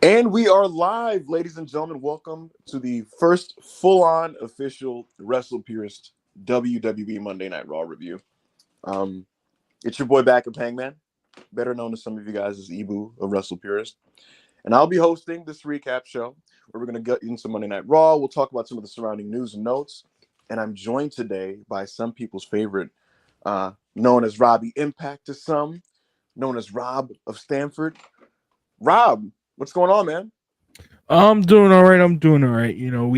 And we are live, ladies and gentlemen. Welcome to the first full-on official Wrestle Purist WWE Monday Night Raw review. It's your boy Back of Hangman, better known to some of you guys as Ibu of Wrestle Purist. And I'll be hosting this recap show where we're going to get into Monday Night Raw. We'll talk about some of the surrounding news and notes. And I'm joined today by some people's favorite, known as Robbie Impact to some, known as Rob of Stanford. Rob, what's going on, man? I'm doing all right. You know,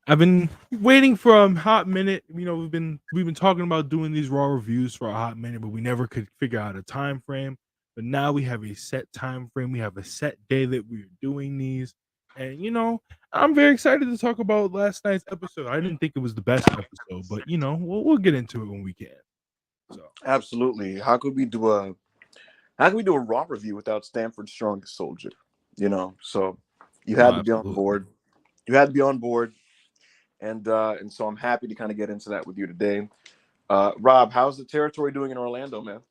I've been waiting for a hot minute. You know, we've been talking about doing these Raw reviews for a hot minute, but we never could figure out a time frame. But now we have a set time frame. We have a set day that we're doing these. And you know, I'm very excited to talk about last night's episode. I didn't think it was the best episode, but you know, we'll get into it when we can. So Absolutely. How could we do a Raw review without Stanford's strongest soldier? You know, so you had to be on board. You had to be on board, and so I'm happy to kind of get into that with you today. Rob, how's the territory doing in Orlando, man?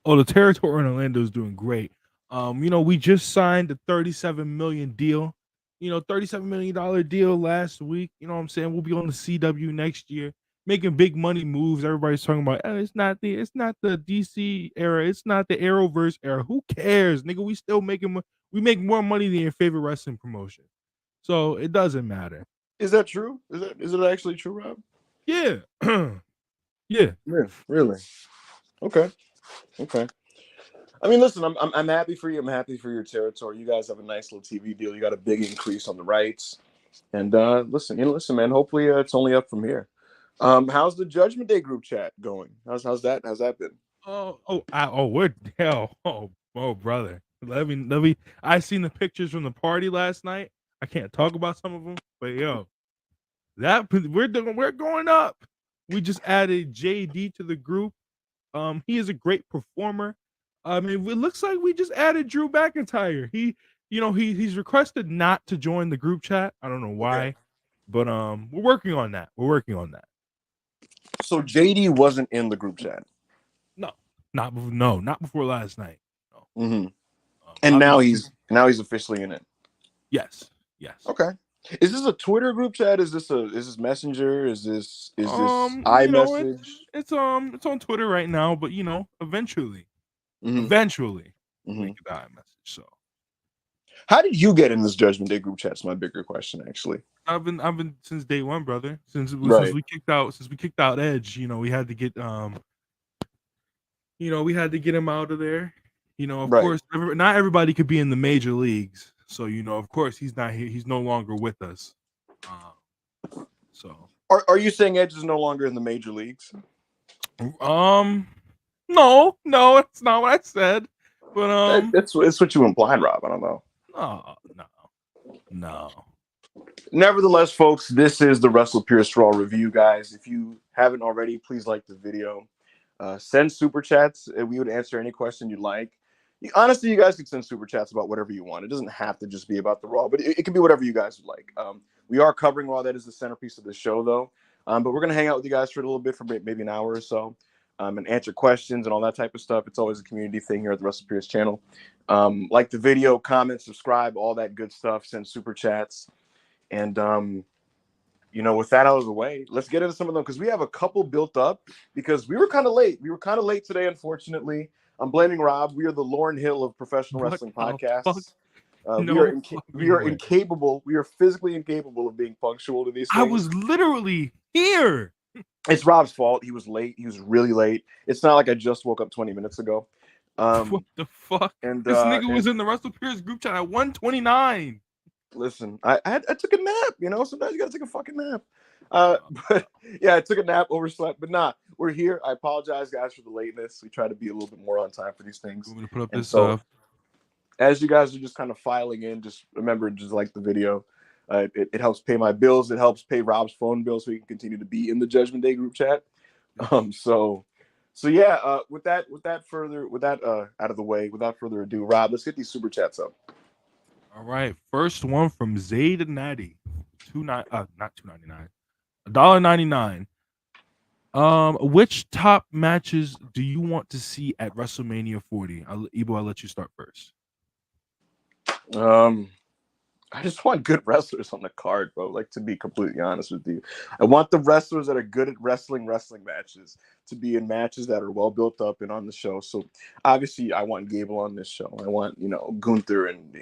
Oh, the territory in Orlando is doing great. You know, we just signed a $37 million deal. You know, $37 million deal last week. You know what I'm saying? We'll be on the CW next year, making big money moves. Everybody's talking about it's not the DC era, it's not the Arrowverse era. Who cares, nigga? We make more money than your favorite wrestling promotion. So it doesn't matter. Is that true? Is it actually true, Rob? Yeah. Yeah, really. Okay. I mean, listen, I'm happy for you. I'm happy for your territory. You guys have a nice little TV deal. You got a big increase on the rights, and listen, man. Hopefully, it's only up from here. How's the Judgment Day group chat going? How's that been? We're hell. Brother. Let me. I seen the pictures from the party last night. I can't talk about some of them, but yo, we're going up. We just added JD to the group. He is a great performer. I mean, it looks like we just added Drew McIntyre. He's requested not to join the group chat. I don't know why, but we're working on that. So JD wasn't in the group chat. Not before last night. No. Mm-hmm. And now he's officially in it. Yes. Okay. Is this a Twitter group chat? Is this Messenger? Is this iMessage? It's on Twitter right now, but you know, eventually we can get the iMessage. So, how did you get in this Judgment Day group chat? Is my bigger question, actually. I've been since day one, brother. Since we kicked out Edge, you know, we had to get him out of there. You know, of course, not everybody could be in the major leagues. So, you know, of course, he's not here. He's no longer with us. So, are you saying Edge is no longer in the major leagues? No, it's not what I said. But it's what you implied, Rob. I don't know. No. Nevertheless, folks, this is the Wrestle Purist Raw review, guys. If you haven't already, please like the video. Send super chats, and we would answer any question you'd like. Honestly, you guys can send super chats about whatever you want. It doesn't have to just be about the Raw, but it can be whatever you guys would like. We are covering Raw. That is the centerpiece of the show, though. But we're going to hang out with you guys for a little bit, for maybe an hour or so, and answer questions and all that type of stuff. It's always a community thing here at the Wrestle Purist channel. Like the video, comment, subscribe, all that good stuff. Send super chats. And, you know, with that out of the way, let's get into some of them, because we have a couple built up because we were kind of late. We were kind of late today, unfortunately. I'm blaming Rob. We are the Lauryn Hill of professional wrestling podcasts. We are incapable. We are physically incapable of being punctual to these things. I was literally here. It's Rob's fault. He was late. He was really late. It's not like I just woke up 20 minutes ago. What the fuck? And this nigga was in the Wrestle Purist group chat at 1:29. Listen, I took a nap. You know, sometimes you gotta take a fucking nap. But yeah, I took a nap, overslept. But nah, we're here. I apologize, guys, for the lateness. We try to be a little bit more on time for these things. I'm gonna put up this stuff. As you guys are just kind of filing in, just remember, just like the video. It helps pay my bills. It helps pay Rob's phone bill so he can continue to be in the Judgment Day group chat. So yeah. With that out of the way, without further ado, Rob, let's get these super chats up. All right, first one from Zayd Natty, not $2.99, $1.99. Which top matches do you want to see at WrestleMania 40? Ibo, I'll let you start first. Um, I just want good wrestlers on the card, bro. Like, to be completely honest with you, I want the wrestlers that are good at wrestling matches to be in matches that are well built up and on the show. So obviously, I want Gable on this show. I want Gunther and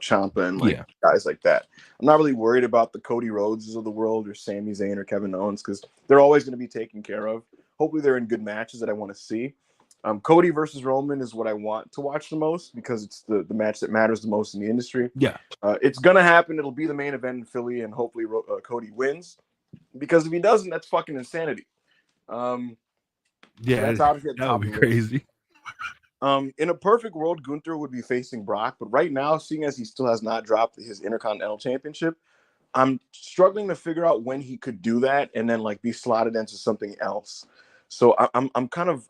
Champa and like Yeah. guys like that. I'm not really worried about the Cody Rhodeses of the world or Sami Zayn or Kevin Owens because they're always going to be taken care of. Hopefully, they're in good matches that I want to see. Cody versus Roman is what I want to watch the most because it's the match that matters the most in the industry. Yeah. It's gonna happen. It'll be the main event in Philly, and hopefully Cody wins. Because if he doesn't, that's fucking insanity. So Yeah. that's obviously at the That top would of be the list. crazy. In a perfect world, Gunther would be facing Brock, but right now, seeing as he still has not dropped his Intercontinental Championship, I'm struggling to figure out when he could do that and then like be slotted into something else. So I'm kind of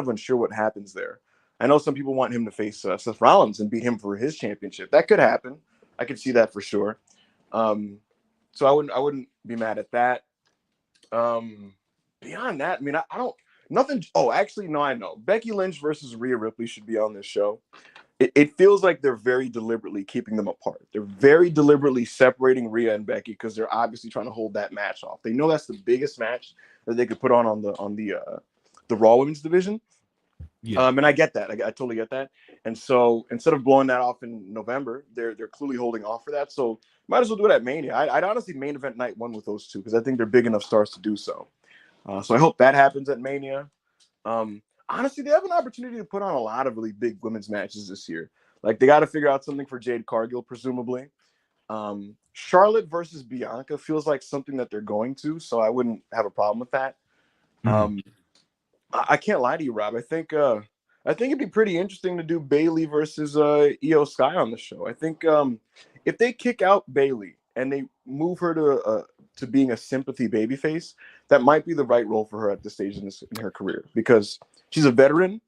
unsure what happens there. I know some people want him to face Seth Rollins and beat him for his championship. That could happen. I could see that for sure. So I wouldn't be mad at that. Beyond that, I mean, I don't nothing. Oh, actually, no, I know. Becky Lynch versus Rhea Ripley should be on this show. It feels like they're very deliberately keeping them apart. They're very deliberately separating Rhea and Becky because they're obviously trying to hold that match off. They know that's the biggest match that they could put on the Raw Women's division. Yeah. And I get that. I totally get that. And so instead of blowing that off in November, they're clearly holding off for that. So might as well do it at Mania. I'd honestly main event night one with those two because I think they're big enough stars to do so. So I hope that happens at Mania. Honestly, they have an opportunity to put on a lot of really big women's matches this year. Like they got to figure out something for Jade Cargill, presumably. Charlotte versus Bianca feels like something that they're going to, so I wouldn't have a problem with that. Mhm. I can't lie to you, Rob. I think it'd be pretty interesting to do Bayley versus Io Sky on the show. I think if they kick out Bayley and they move her to being a sympathy babyface, that might be the right role for her at this stage in her career because she's a veteran,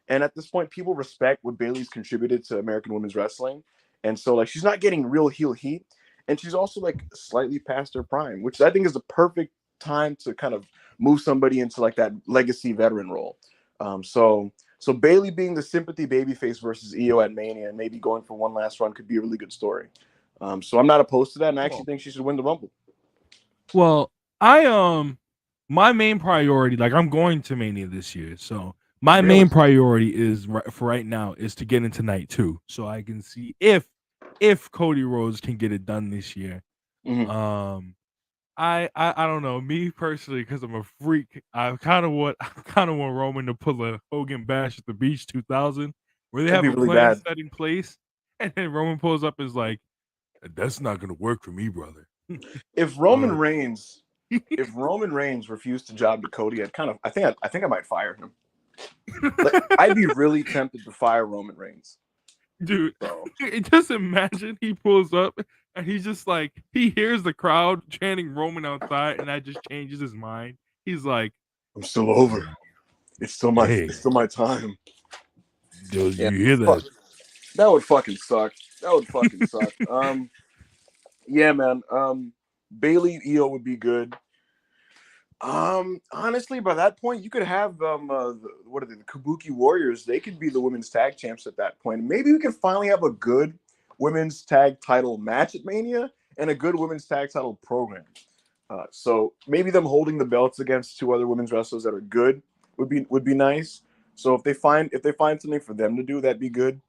and at this point, people respect what Bayley's contributed to American women's wrestling, and so like she's not getting real heel heat, and she's also like slightly past her prime, which I think is the perfect time to kind of move somebody into like that legacy veteran role. So Bayley being the sympathy babyface versus Io at Mania and maybe going for one last run could be a really good story. So I'm not opposed to that, and I actually think she should win the Rumble. Well, I my main priority, like I'm going to Mania this year, so my Really? main priority is for right now is to get into night 2, so I can see if Cody Rhodes can get it done this year. Mm-hmm. I don't know, me personally, because I'm a freak. I kind of want Roman to pull a Hogan Bash at the Beach 2000, where they That'd have be a really plan bad. set in place, and then Roman pulls up and is like, "That's not gonna work for me, brother." If Uh, Roman Reigns, if Roman Reigns refused to job to Cody, I think I might fire him. Like, I'd be really tempted to fire Roman Reigns. Dude, So just imagine he pulls up and he's just like he hears the crowd chanting Roman outside, and that just changes his mind. He's like, I'm still over. "Hey, It's still my time. did Yeah, you hear fuck, that?" that would fucking suck. That would fucking suck. Yeah, man. Bayley Io would be good. Honestly, by that point, you could have what are they, the Kabuki Warriors? They could be the women's tag champs at that point. Maybe we can finally have a good women's tag title match at Mania and a good women's tag title program. So maybe them holding the belts against two other women's wrestlers that are good would be nice. So if they find something for them to do, that'd be good.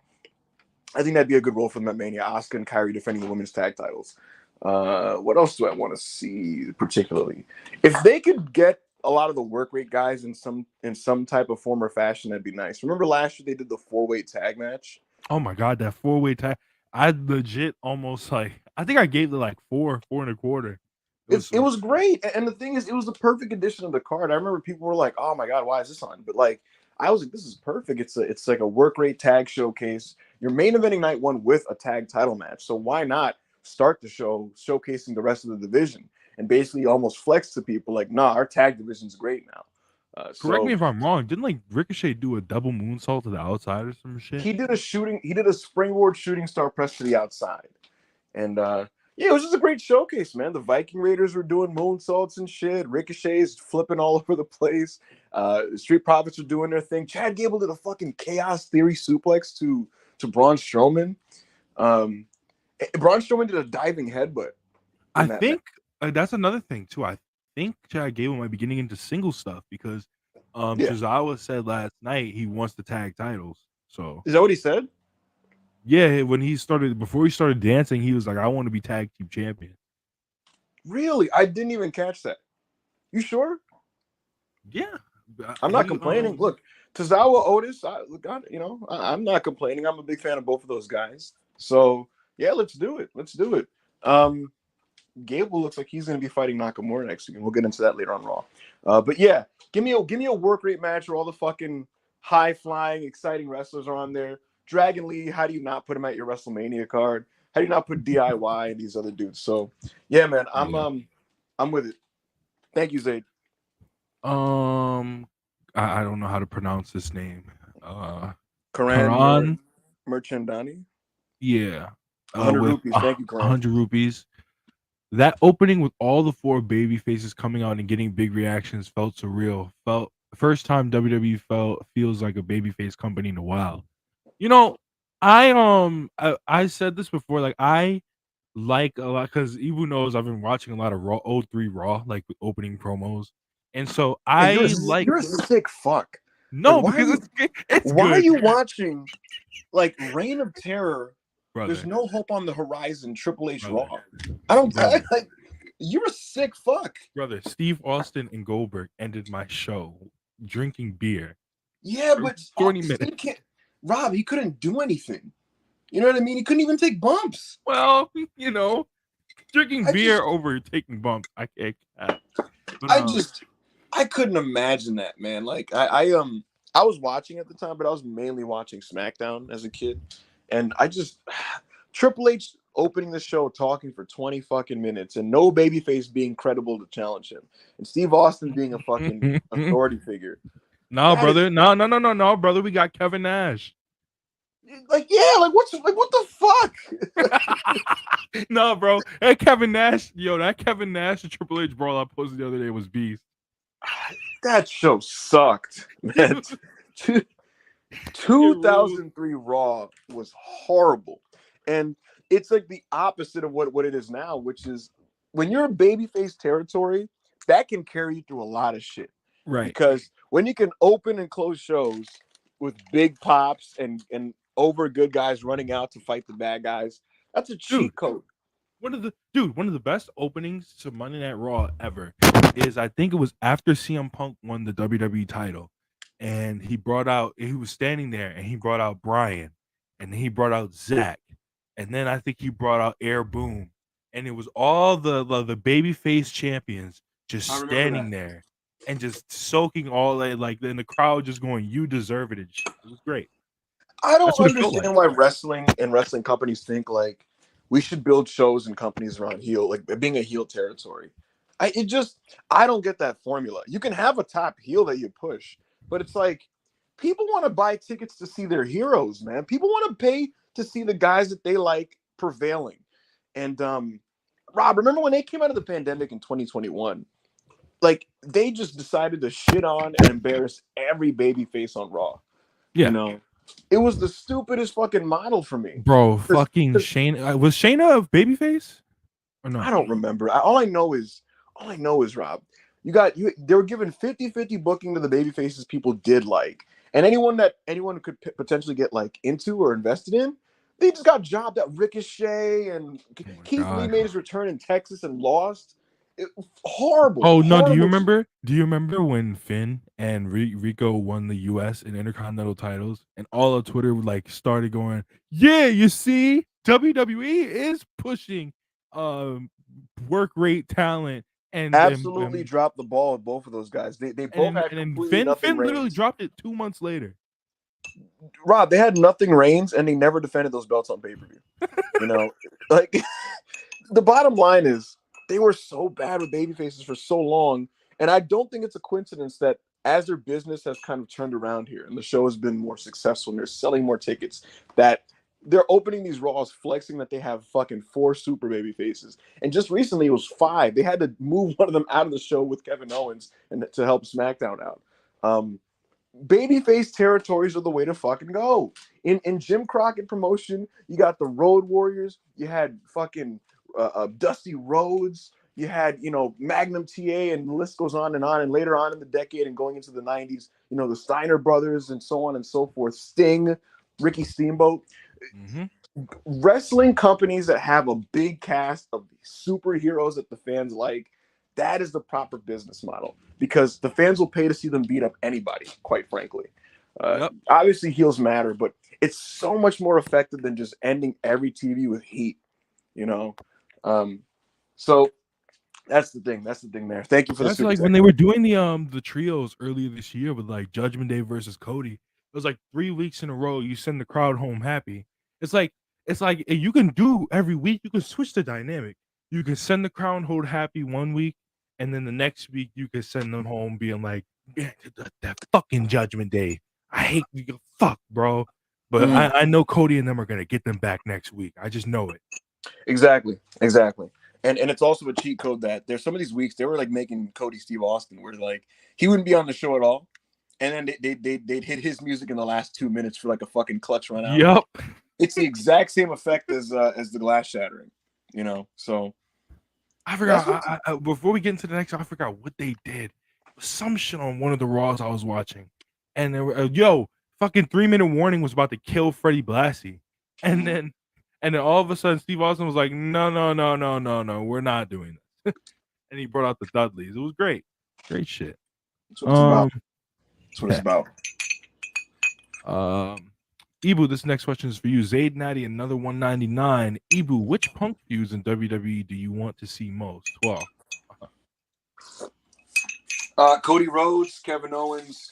I think that'd be a good role for them at Mania. Asuka and Kyrie defending the women's tag titles. What else do I want to see particularly? If they could get a lot of the work rate guys in some type of form or fashion, that'd be nice. Remember last year they did the 4-way tag match? Oh my god, that 4-way tag! I legit almost like I think I gave it like 4.25. It was It so was great, and the thing is, it was the perfect addition of the card. I remember people were like, "Oh my god, why is this on?" But like, I was like, "This is perfect." It's like a work rate tag showcase. You're main eventing night one with a tag title match, so why not start the show showcasing the rest of the division and basically almost flex to people like, "Nah, our tag division's great now." correct me So if I'm wrong. Didn't like Ricochet do a double moonsault to the outside or some shit? he did a springboard shooting star press to the outside. And yeah, it was just a great showcase, man. The Viking Raiders were doing moonsaults and shit. Ricochet's flipping all over the place. Street Profits were doing their thing. Chad Gable did a fucking chaos theory suplex to Braun Strowman. Braun Strowman did a diving headbutt I in that match. think that's another thing too. I think Chad Gable might be getting into single stuff because Yeah, Tozawa said last night he wants the tag titles. So is that what he said? yeah, before he started dancing, he was like, "I want to be tag team champion." Really? I didn't even catch that. You sure? Yeah, I'm not he complaining. Look, Tozawa Otis, I'm not complaining. I'm a big fan of both of those guys. So yeah, let's do it. Let's do it. Um, Gable looks like he's going to be fighting Nakamura next week, and we'll get into that later on Raw. But yeah, give me a work rate match where all the fucking high flying, exciting wrestlers are on there. Dragon Lee, how do you not put him at your WrestleMania card? How do you not put DIY and these other dudes? So yeah, man, I'm with it. Thank you, Zayd. um, I don't know how to pronounce his name. Karan Karan, Merchandani. yeah, 100 with rupees. Thank you, Karan. 100 rupees. That opening with all the four baby faces coming out and getting big reactions felt surreal. Felt first time WWE feels like a babyface company in a while. You know, I said this before. Like I like a lot because Ebu knows I've been watching a lot of Raw '03 Raw, like with opening promos, and so Yeah, I like you're a sick fuck. Like, no because it's why are good, you watching like Reign of Terror? There's brother, no hope on the horizon. Triple H brother, Raw. I don't brother, like. You're a sick fuck. brother. Steve Austin and Goldberg ended my show drinking beer. Yeah, It was but 20 minutes. Steve can't. Rob, he couldn't do anything. You know what I mean? He couldn't even take bumps. Well, drinking I beer just, over taking bumps. I can't. But I just, I couldn't imagine that, man. Like I was watching at the time, but I was mainly watching SmackDown as a kid, and I just Triple H opening the show talking for 20 fucking minutes and no babyface being credible to challenge him, and Steve Austin being a fucking authority figure. no, That is brother, no, brother. We got Kevin Nash. like, yeah, like what the fuck? No, bro. Hey, Kevin Nash. Yo, that Kevin Nash and Triple H brawl I posted the other day was beast. That show sucked, man. 2003 Raw was horrible. And it's like the opposite of what it is now, which is when you're in babyface territory, that can carry you through a lot of shit. Right. Because when you can open and close shows with big pops and over good guys running out to fight the bad guys, that's a cheat code. One of the best openings to Monday Night Raw ever is I think it was after CM Punk won the WWE title, and he was standing there and he brought out Brian, and then he brought out Zach, and then I think he brought out Air Boom, and it was all the babyface champions just standing there and just soaking all that, like in the crowd just going, "You deserve it," and shit. It was great. I don't That's what it felt understand like. why wrestling companies think like we should build shows and companies around heel, like being a heel territory. I don't get that formula. You can have a top heel that you push, but it's like people want to buy tickets to see their heroes, man. People want to pay to see the guys that they like prevailing. And Rob, remember when they came out of the pandemic in 2021? Like they just decided to shit on and embarrass every baby face on Raw. You Yeah. know, it was the stupidest fucking model for me. Bro, fucking Shayna was Shayna a babyface or no? I don't remember. All I know is Rob. They were given 50-50 booking to the baby faces people did like. And anyone could potentially get like into or invested in, they just got jobbed at Ricochet and Oh my Keith Lee god. made his return in Texas and lost. Horrible, Oh no, do you horrible. remember? Do you remember when Finn and Rico won the US and Intercontinental titles and all of Twitter like started going, "Yeah, you see, WWE is pushing work rate talent and Absolutely dropped the ball with both of those guys. They both had and then completely nothing Finn literally reigns. dropped it 2 months later. Rob, they had nothing reigns and they never defended those belts on pay-per-view. You know, like the bottom line is they were so bad with baby faces for so long. And I don't think it's a coincidence that as their business has kind of turned around here and the show has been more successful and they're selling more tickets, that they're opening these Raws flexing that they have fucking 4 super baby faces. And just recently it was 5. They had to move one of them out of the show with Kevin Owens and to help SmackDown out. babyface territories are the way to fucking go. In Jim Crockett promotion, you got the Road Warriors, you had fucking Dusty Rhodes, you had, you know, Magnum TA, and the list goes on. And later on in the decade and going into the 90s, you know, the Steiner brothers and so on and so forth, Sting, Ricky Steamboat. Mm-hmm. Wrestling companies that have a big cast of superheroes that the fans like, that is the proper business model, because the fans will pay to see them beat up anybody, quite frankly. Obviously, heels matter, but it's so much more effective than just ending every TV with heat, you know? So that's the thing. That's the thing there. Thank you for the That's super like chat. when they were doing the trios earlier this year with like Judgment Day versus Cody. It was like 3 weeks in a row. You send the crowd home happy. It's like you can do every week. You can switch the dynamic. You can send the crowd home happy 1 week, and then the next week you can send them home being like, "Yeah, that fucking Judgment Day. I hate you. Fuck, bro." But I know Cody and them are gonna get them back next week. I just know it. Exactly. And it's also a cheat code that there's some of these weeks they were like making Cody Steve Austin, where like he wouldn't be on the show at all, and then they'd hit his music in the last 2 minutes for like a fucking clutch run out. Yep. It's the exact same effect as the glass shattering, you know. So I forgot. Before we get into the next, I forgot what they did. Some shit on one of the Raws I was watching, and they were fucking 3-minute warning was about to kill Freddie Blassie, and then all of a sudden Steve Austin was like, no, we're not doing this, and he brought out the Dudleys. It was great shit. That's what it's about. That's what it's about. Ibu, this next question is for you. Zayd Natty, another 199. Ibu, which Punk feuds in WWE do you want to see most? Well, Cody Rhodes, Kevin Owens,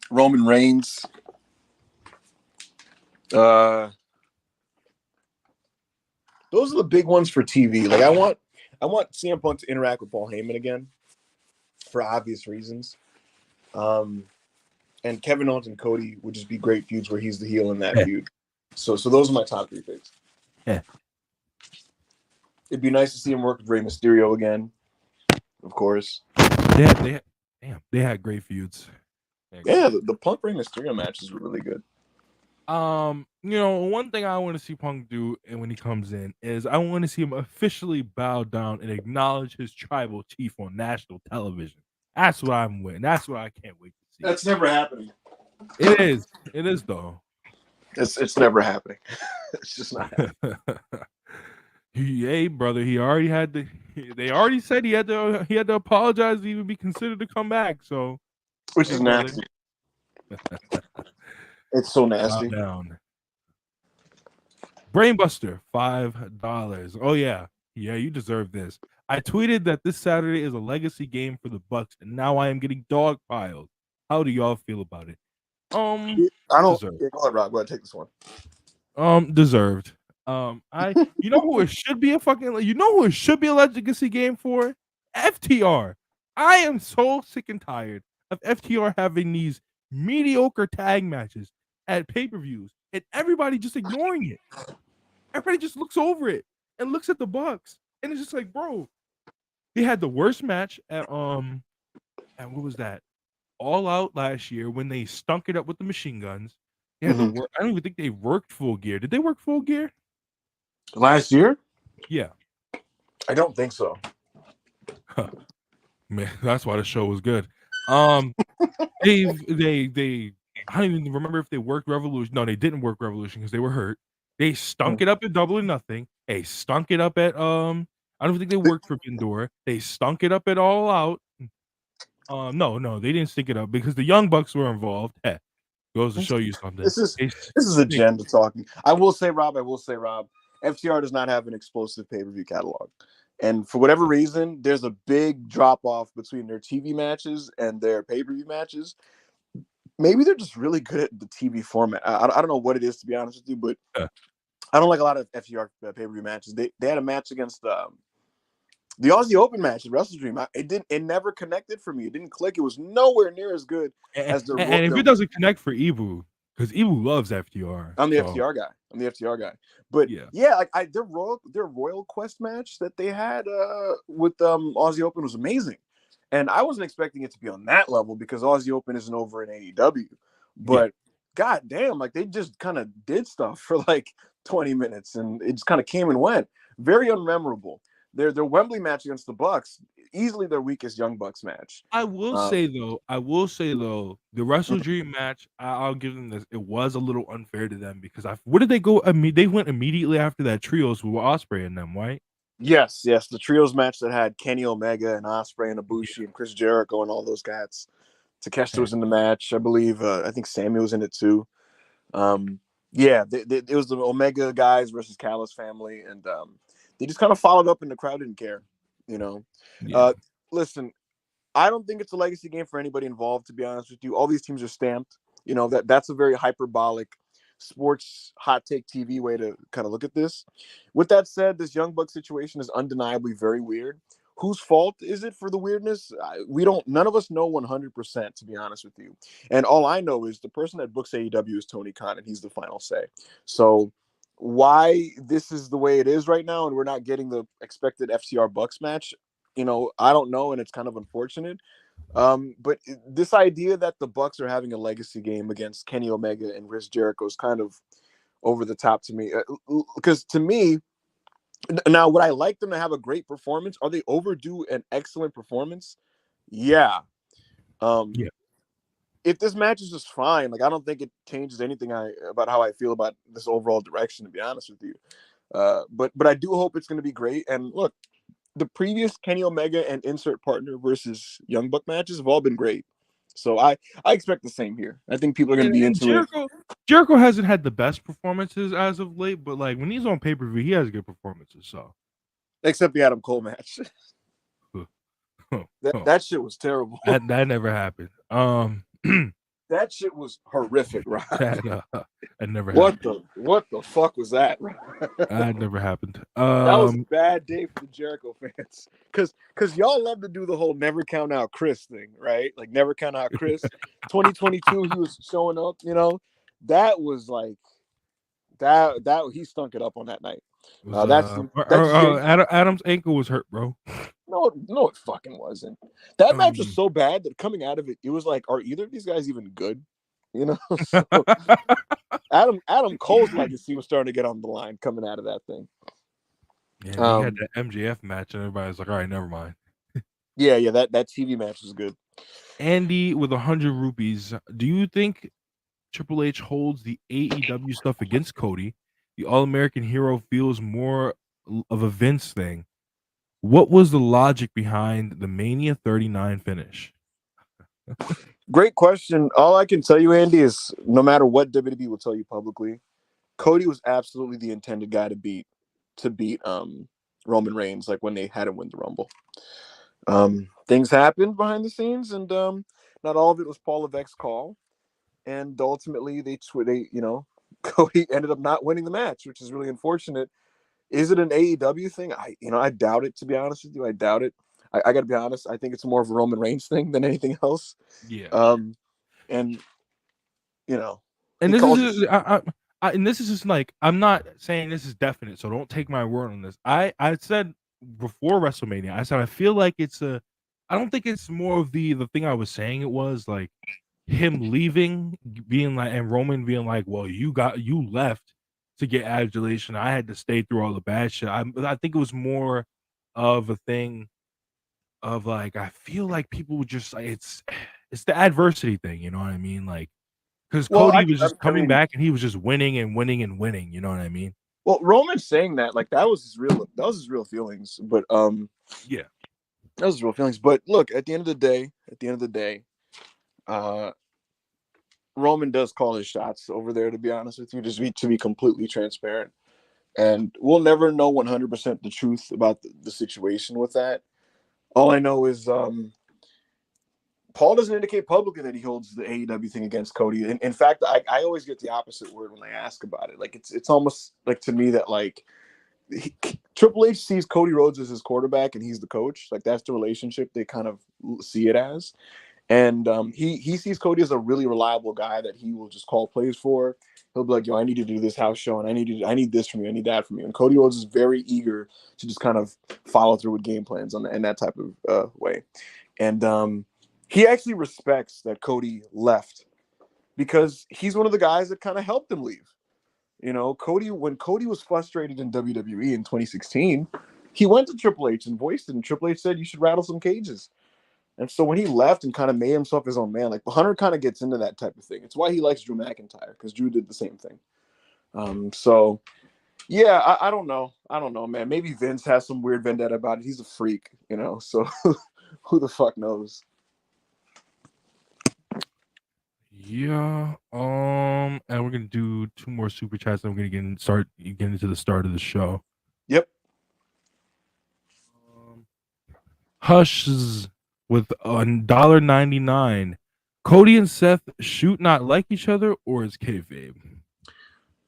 Roman Reigns. Those are the big ones for TV. Like I want CM Punk to interact with Paul Heyman again, for obvious reasons. And Kevin Owens and Cody would just be great feuds where he's the heel in that feud. So those are my top 3 picks. Yeah. It'd be nice to see him work with Rey Mysterio again, of course. They had great feuds. The Punk Rey Mysterio matches were really good. One thing I want to see Punk do, and when he comes in, is I want to see him officially bow down and acknowledge his tribal chief on national television. That's what I'm with. That's what I can't wait to see. That's never happening. It is. It is though. It's never happening. It's just not happening. Hey, brother, he already had to. They already said he had to apologize to even be considered to come back. So, which is nasty. It's so nasty. Down. Brainbuster, $5. Oh yeah, you deserve this. I tweeted that this Saturday is a legacy game for the Bucks, and now I am getting dog piled. How do y'all feel about it? I don't. Go ahead, Rob. Go ahead, take this one. Deserved. You know who it should be a legacy game for? FTR. I am so sick and tired of FTR having these mediocre tag matches at pay-per-views and everybody just ignoring it. Everybody just looks over it and looks at the Bucks, and it's just like, bro, they had the worst match at and what was that? All Out last year when they stunk it up with the machine guns. They had I don't even think they worked Full Gear. Did they work Full Gear last year? Yeah, I don't think so. Man, that's why the show was good. They I don't even remember if they worked Revolution. No, they didn't work Revolution because they were hurt. They stunk it up at Double or Nothing. They stunk it up at I don't think they worked Forbidden Door. They stunk it up at All Out. No, they didn't stink it up because the Young Bucks were involved. Goes to show you something. This is agenda talking. I will say, Rob, FTR does not have an explosive pay-per-view catalog. And for whatever reason, there's a big drop-off between their TV matches and their pay-per-view matches. Maybe they're just really good at the TV format. I don't know what it is, to be honest with you, but I don't like a lot of FTR pay-per-view matches. They had a match against the Aussie Open match at WrestleDream. It never connected for me. It didn't click. It was nowhere near as good as the. And if it doesn't connect for Ibu, because Ibu loves FTR. I'm the FTR guy. But like their Royal Quest match that they had with Aussie Open was amazing. And I wasn't expecting it to be on that level because Aussie Open isn't over in AEW. Yeah, But god damn, like they just kind of did stuff for like 20 minutes and it just kind of came and went. Very unmemorable. Their Wembley match against the Bucks, easily their weakest Young Bucks match. I will Uh, say though, the Wrestle Dream match, I'll give them this. It was a little unfair to them because where did they go? They went immediately after that trios with Osprey and them, right? yes, yes, the trios match that had Kenny Omega and Osprey and Yeah. Ibushi and Chris Jericho and all those guys. Takeshita Okay. was in the match, I believe. I think Sammy was in it too. Um, yeah, it was the Omega guys versus Callis family, and they just kind of followed up, and the crowd didn't care. You know, Yeah. uh, listen, I don't think it's a legacy game for anybody involved. To be honest with you, all these teams are stamped. You know that's a very hyperbolic sports hot take TV way to kind of look at this. With that said, this Young Buck situation is undeniably very weird. Whose fault is it for the weirdness? We don't. None of us know 100%. To be honest with you, and all I know is the person that books AEW is Tony Khan, and he's the final say. So why this is the way it is right now, and we're not getting the expected FCR Bucks match, I don't know, and it's kind of unfortunate. But this idea that the Bucks are having a legacy game against Kenny Omega and Chris Jericho is kind of over the top to me. Because to me, now would I like them to have a great performance? Are they overdue an excellent performance? Yeah. Um, Yeah. if this match is just fine, like I don't think it changes anything about how I feel about this overall direction. To be honest with you, but I do hope it's going to be great. And look, the previous Kenny Omega and insert partner versus Young Buck matches have all been great. So I expect the same here. I think people are going to be And into it, Jericho hasn't had the best performances as of late, but like when he's on pay per view, he has good performances. So except the Adam Cole match. that that that shit was terrible. that never happened. That shit was horrific, right? That never What happened. the fuck was that? That never happened. That was a bad day for the Jericho fans, because y'all love to do the whole never count out Chris thing, right? Like never count out Chris. 2022, he was showing up. That was like that he stunk it up on that night. was That's Jay. Adam's ankle was hurt, bro. No, it fucking wasn't. That match was Um, so bad that coming out of it, it was like, are either of these guys even good? So Adam Cole's legacy was starting to get on the line coming out of that thing. yeah, he had Um, that MJF match, and everybody's like, "All right, never mind." yeah, that TV match was good. Andy with 100 rupees. Do you think Triple H holds the AEW stuff against Cody? The All American Hero feels more of a Vince thing. What was the logic behind the Mania 39 finish? Great question. All I can tell you, Andy, is no matter what WWE will tell you publicly, Cody was absolutely the intended guy to beat Roman Reigns, like when they had him win the Rumble. Things happened behind the scenes, and not all of it was Paul Levesque's call. And ultimately, Cody ended up not winning the match, which is really unfortunate. Is it an AEW thing? I doubt it. To be honest with you, I doubt it. I got to be honest. I think it's more of a Roman Reigns thing than anything else. Yeah. And And he this calls is it. and this is just like, I'm not saying this is definite, so don't take my word on this. I said before WrestleMania, I said I feel like I don't think it's more of the thing I was saying. It was like him leaving, being like, and Roman being like, "Well, you left to get adulation. I had to stay through all the bad shit." I think it was more of a thing of like, I feel like people would just like, it's the adversity thing, you know what I mean? Like, because Well, Cody was just I coming mean, back and he was just winning and winning and winning, you know what I mean? well, Roman saying that, like, that was his real feelings. But Yeah. that was his real feelings. But look, at the end of the day, uh, Roman does call his shots over there. To be honest with you, to be completely transparent, and we'll never know 100% the truth about the situation with that. All I know is Paul doesn't indicate publicly that he holds the AEW thing against Cody. In fact, I always get the opposite word when I ask about it. Like it's almost like to me that like Triple H sees Cody Rhodes as his quarterback and he's the coach. Like that's the relationship they kind of see it as. And he sees Cody as a really reliable guy that he will just call plays for. He'll be like, "Yo, I need to do this house show, and I need this from you, I need that from you." And Cody Rhodes is very eager to just kind of follow through with game plans in that type of way. And he actually respects that Cody left because he's one of the guys that kind of helped him leave. You know, when Cody was frustrated in WWE in 2016, he went to Triple H and voiced it, and Triple H said, "You should rattle some cages." And so when he left and kind of made himself his own man, like Hunter kind of gets into that type of thing. It's why he likes Drew McIntyre, because Drew did the same thing. So yeah, I don't know. I don't know, man. Maybe Vince has some weird vendetta about it. He's a freak, you know. So who the fuck knows? Yeah. And we're gonna do 2 more super chats, and we're gonna get into the start of the show. Yep. Hush's with $1.99. Cody and Seth shoot not like each other, or is kayfabe?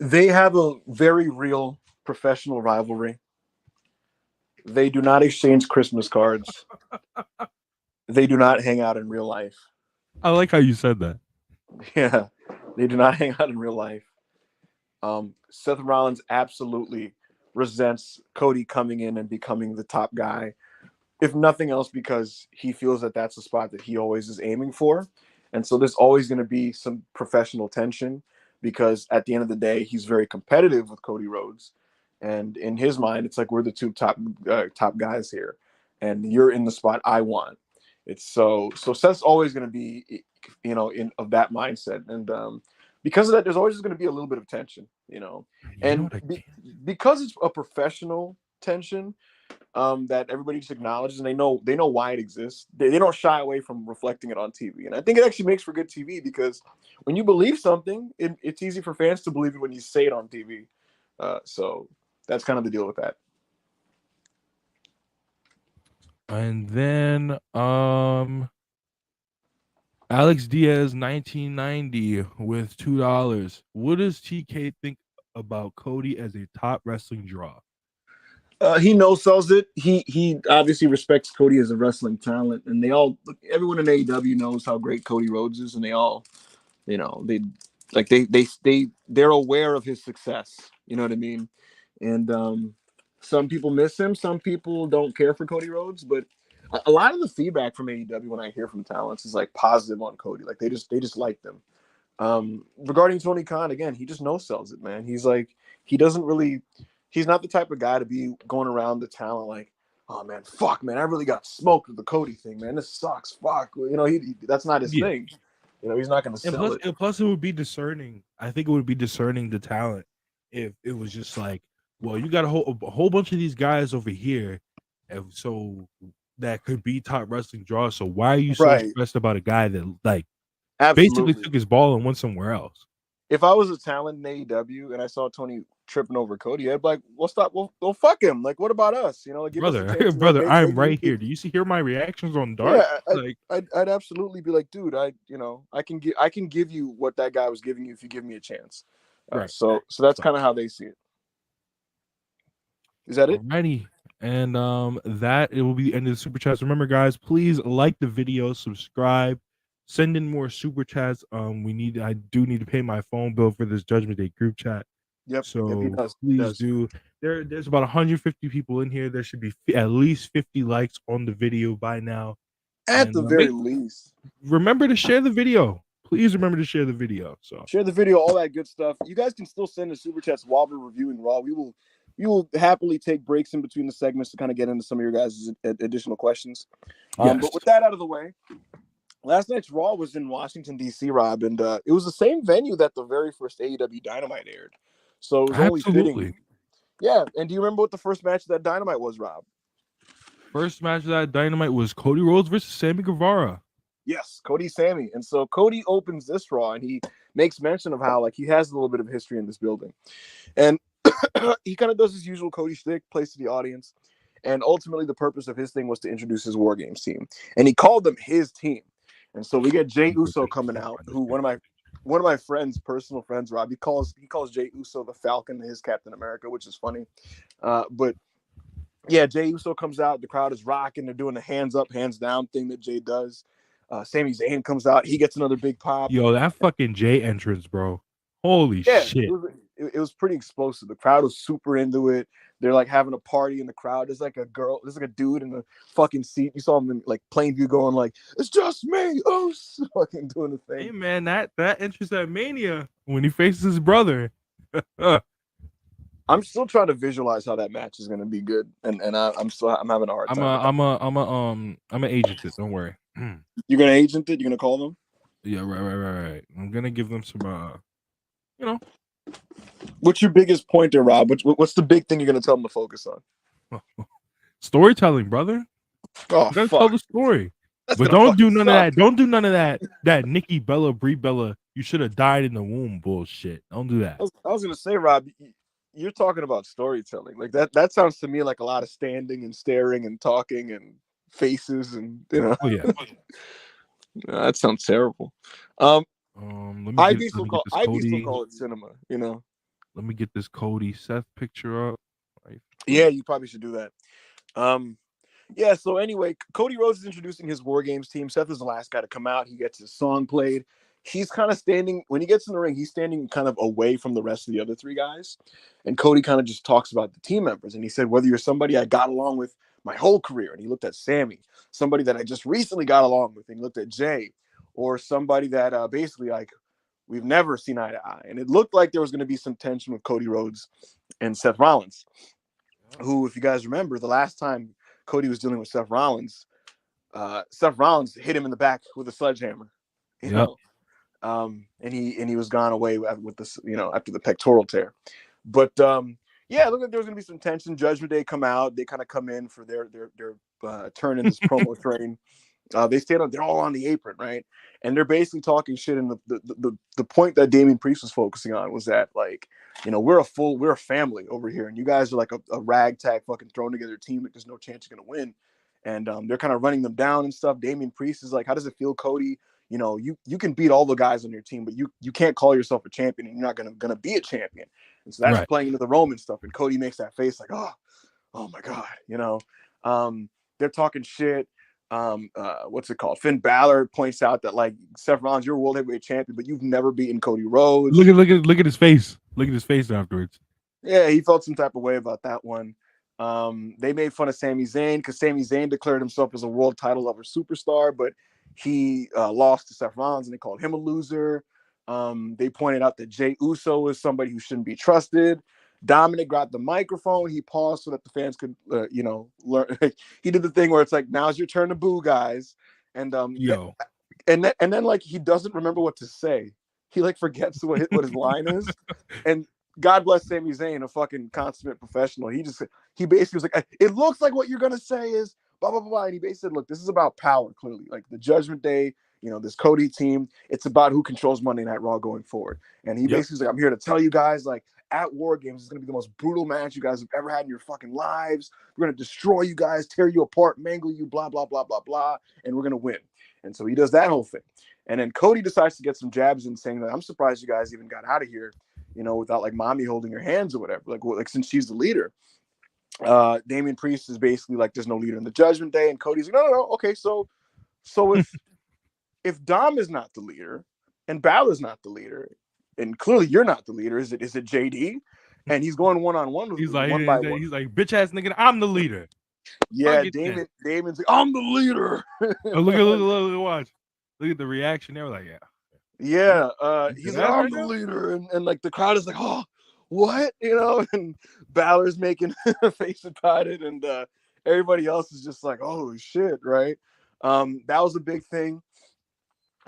They have a very real professional rivalry. They do not exchange Christmas cards. They do not hang out in real life. I like how you said that. Yeah, they do not hang out in real life. Seth Rollins absolutely resents Cody coming in and becoming the top guy, if nothing else, because he feels that that's the spot that he always is aiming for. And so there's always going to be some professional tension because at the end of the day, he's very competitive with Cody Rhodes. And in his mind, it's like, we're the two top guys here, and you're in the spot I want. It's so Seth's always going to be, you know, of that mindset. And because of that, there's always going to be a little bit of tension, you know, and because it's a professional tension, that everybody just acknowledges, and they know why it exists. They don't shy away from reflecting it on TV, and I think it actually makes for good TV, because when you believe something, it's easy for fans to believe it when you say it on TV. So that's kind of the deal with that. And then Alex Diaz 1990 with $2. What does TK think about Cody as a top wrestling draw? He no-sells it. He obviously respects Cody as a wrestling talent, and everyone in AEW knows how great Cody Rhodes is, and they all, you know, they're aware of his success. You know what I mean? And some people miss him, some people don't care for Cody Rhodes, but a lot of the feedback from AEW when I hear from talents is like positive on Cody. Like they just like them. Regarding Tony Khan, again, he just no-sells it, man. He's like, he's not the type of guy to be going around the talent like, oh man, fuck, man, I really got smoked with the Cody thing, man. This sucks. Fuck. You know, that's not his thing. You know, he's not going to sell it. And plus, it would be discerning. I think it would be discerning the talent if it was just like, well, you got a whole bunch of these guys over here, and so that could be top wrestling draws. So why are you so stressed about a guy that like basically took his ball and went somewhere else? If I was a talent in AEW and I saw Tony tripping over Cody, I'd be like, well, stop. Well, fuck him. Like, what about us? You know, like, brother, I'm right here. Do you see my reactions on Dark? Yeah, I'd absolutely be like, dude, I can give you what that guy was giving you if you give me a chance. Right. So that's kind of how they see it. Is that it? Alrighty. And that it will be the end of the super chats. Remember, guys, please like the video, subscribe, send in more super chats. I do need to pay my phone bill for this Judgment Day group chat. Yep. So please do. There's about 150 people in here. There should be at least 50 likes on the video by now. At the very least. Remember to share the video. Please remember to share the video. So share the video, all that good stuff. You guys can still send the super chats while we're reviewing Raw. We will happily take breaks in between the segments to kind of get into some of your guys' additional questions. But with that out of the way, last night's Raw was in Washington, D.C., Rob, and it was the same venue that the very first AEW Dynamite aired. So it was only fitting. Yeah, and do you remember what the first match of that Dynamite was, Rob? First match of that Dynamite was Cody Rhodes versus Sammy Guevara. Yes, Cody Sammy. And so Cody opens this Raw, and he makes mention of how, like, he has a little bit of history in this building. And he kind of does his usual Cody shtick, plays to the audience. And ultimately, the purpose of his thing was to introduce his War Games team. And he called them his team. And so we get Jey Uso coming out, who one of my friends, personal friends, Rob, he calls Jey Uso the Falcon, his Captain America, which is funny. But yeah, Jey Uso comes out. The crowd is rocking. They're doing the hands up, hands down thing that Jey does. Sami Zayn comes out. He gets another big pop. Yo, that fucking Jey entrance, bro. Holy shit. It was pretty explosive. The crowd was super into it. They're like having a party in the crowd. There's like a dude in the fucking seat. You saw him in like plain view going like, "It's just me." Oh, fucking doing the Hey thing. man, that enters at Mania when he faces his brother. I'm still trying to visualize how that match is gonna be good, and I'm having a hard time with that. I'm an agent it. Don't worry. You're gonna agent it. You're gonna call them. Yeah, right. I'm gonna give them some, you know, What's your biggest point there, Rob? What's the big thing you're gonna tell them to focus on? storytelling, brother. Oh You gotta fuck, tell the story, that's but gonna don't do fucking none of suck. that. Don't do none of that. That Nikki Bella, Brie Bella, you should have died in the womb bullshit. Don't do that. I was gonna say, Rob, you're talking about storytelling. Like that sounds to me like a lot of standing and staring and talking and faces and Oh yeah. that sounds terrible. Let me Ivy get this Still Cody. call it cinema. You know. Let me get this Cody Seth picture up. Yeah, you probably should do that. Yeah, so anyway, Cody Rhodes is introducing his War Games team. Seth is the last guy to come out. He gets his song played. He's kind of standing, when he gets in the ring, he's standing kind of away from the rest of the other three guys. And Cody kind of just talks about the team members. And he said, whether you're somebody I got along with my whole career, and he looked at Sammy, somebody that I just recently got along with, and he looked at Jay, or somebody that basically like we've never seen eye to eye. And it looked like there was going to be some tension with Cody Rhodes and Seth Rollins, who, if you guys remember, the last time Cody was dealing with Seth Rollins hit him in the back with a sledgehammer, you know, and he was gone away with this, after the pectoral tear. But yeah, it looked like there was gonna be some tension. Judgment Day come out, they kind of come in for their turn in this promo train. They're all on the apron, right? And they're basically talking shit. And the point that Damian Priest was focusing on was that, like, we're a family over here, and you guys are like a ragtag fucking thrown together team that there's no chance you're gonna win. And they're kind of running them down and stuff. Damian Priest is like, how does it feel, Cody? You can beat all the guys on your team, but you can't call yourself a champion, and you're not gonna be a champion. And so that's playing into the Roman stuff. And Cody makes that face like, oh my god, they're talking shit. What's it called? Finn Balor points out that, like, Seth Rollins, you're a world heavyweight champion, but you've never beaten Cody Rhodes. Look at his face. Look at his face afterwards. Yeah, he felt some type of way about that one. They made fun of Sami Zayn because Sami Zayn declared himself as a world title lover superstar, but he lost to Seth Rollins, and they called him a loser. They pointed out that Jey Uso is somebody who shouldn't be trusted. Dominic grabbed the microphone. He paused so that the fans could, learn. He did the thing where it's like, now's your turn to boo, guys. And and then like he doesn't remember what to say. He like forgets what his line is. And God bless Sami Zayn, a fucking consummate professional. He basically was like, it looks like what you're gonna say is blah blah blah. And he basically said, look, this is about power, clearly. Like the Judgment Day, this Cody team, it's about who controls Monday Night Raw going forward. And he basically was like, I'm here to tell you guys, like, at War Games, it's gonna be the most brutal match you guys have ever had in your fucking lives. We're gonna destroy you guys, tear you apart, mangle you, blah blah blah blah blah, and we're gonna win. And so he does that whole thing. And then Cody decides to get some jabs in, saying that I'm surprised you guys even got out of here, without like mommy holding your hands or whatever. Like since she's the leader. Damian Priest is basically like, there's no leader in the Judgment Day, and Cody's like, no, okay, so if Dom is not the leader and Balor's not the leader, and clearly you're not the leader, is it JD? And he's going one-on-one with one by one. He's like, bitch ass nigga, I'm the leader. Yeah, Damon's like, I'm the leader. Look, watch. Look at the reaction. They were like, yeah. He's like, I'm the leader, and like the crowd is like, oh, what? And Balor's making a face about it, and everybody else is just like, oh shit, right? That was a big thing.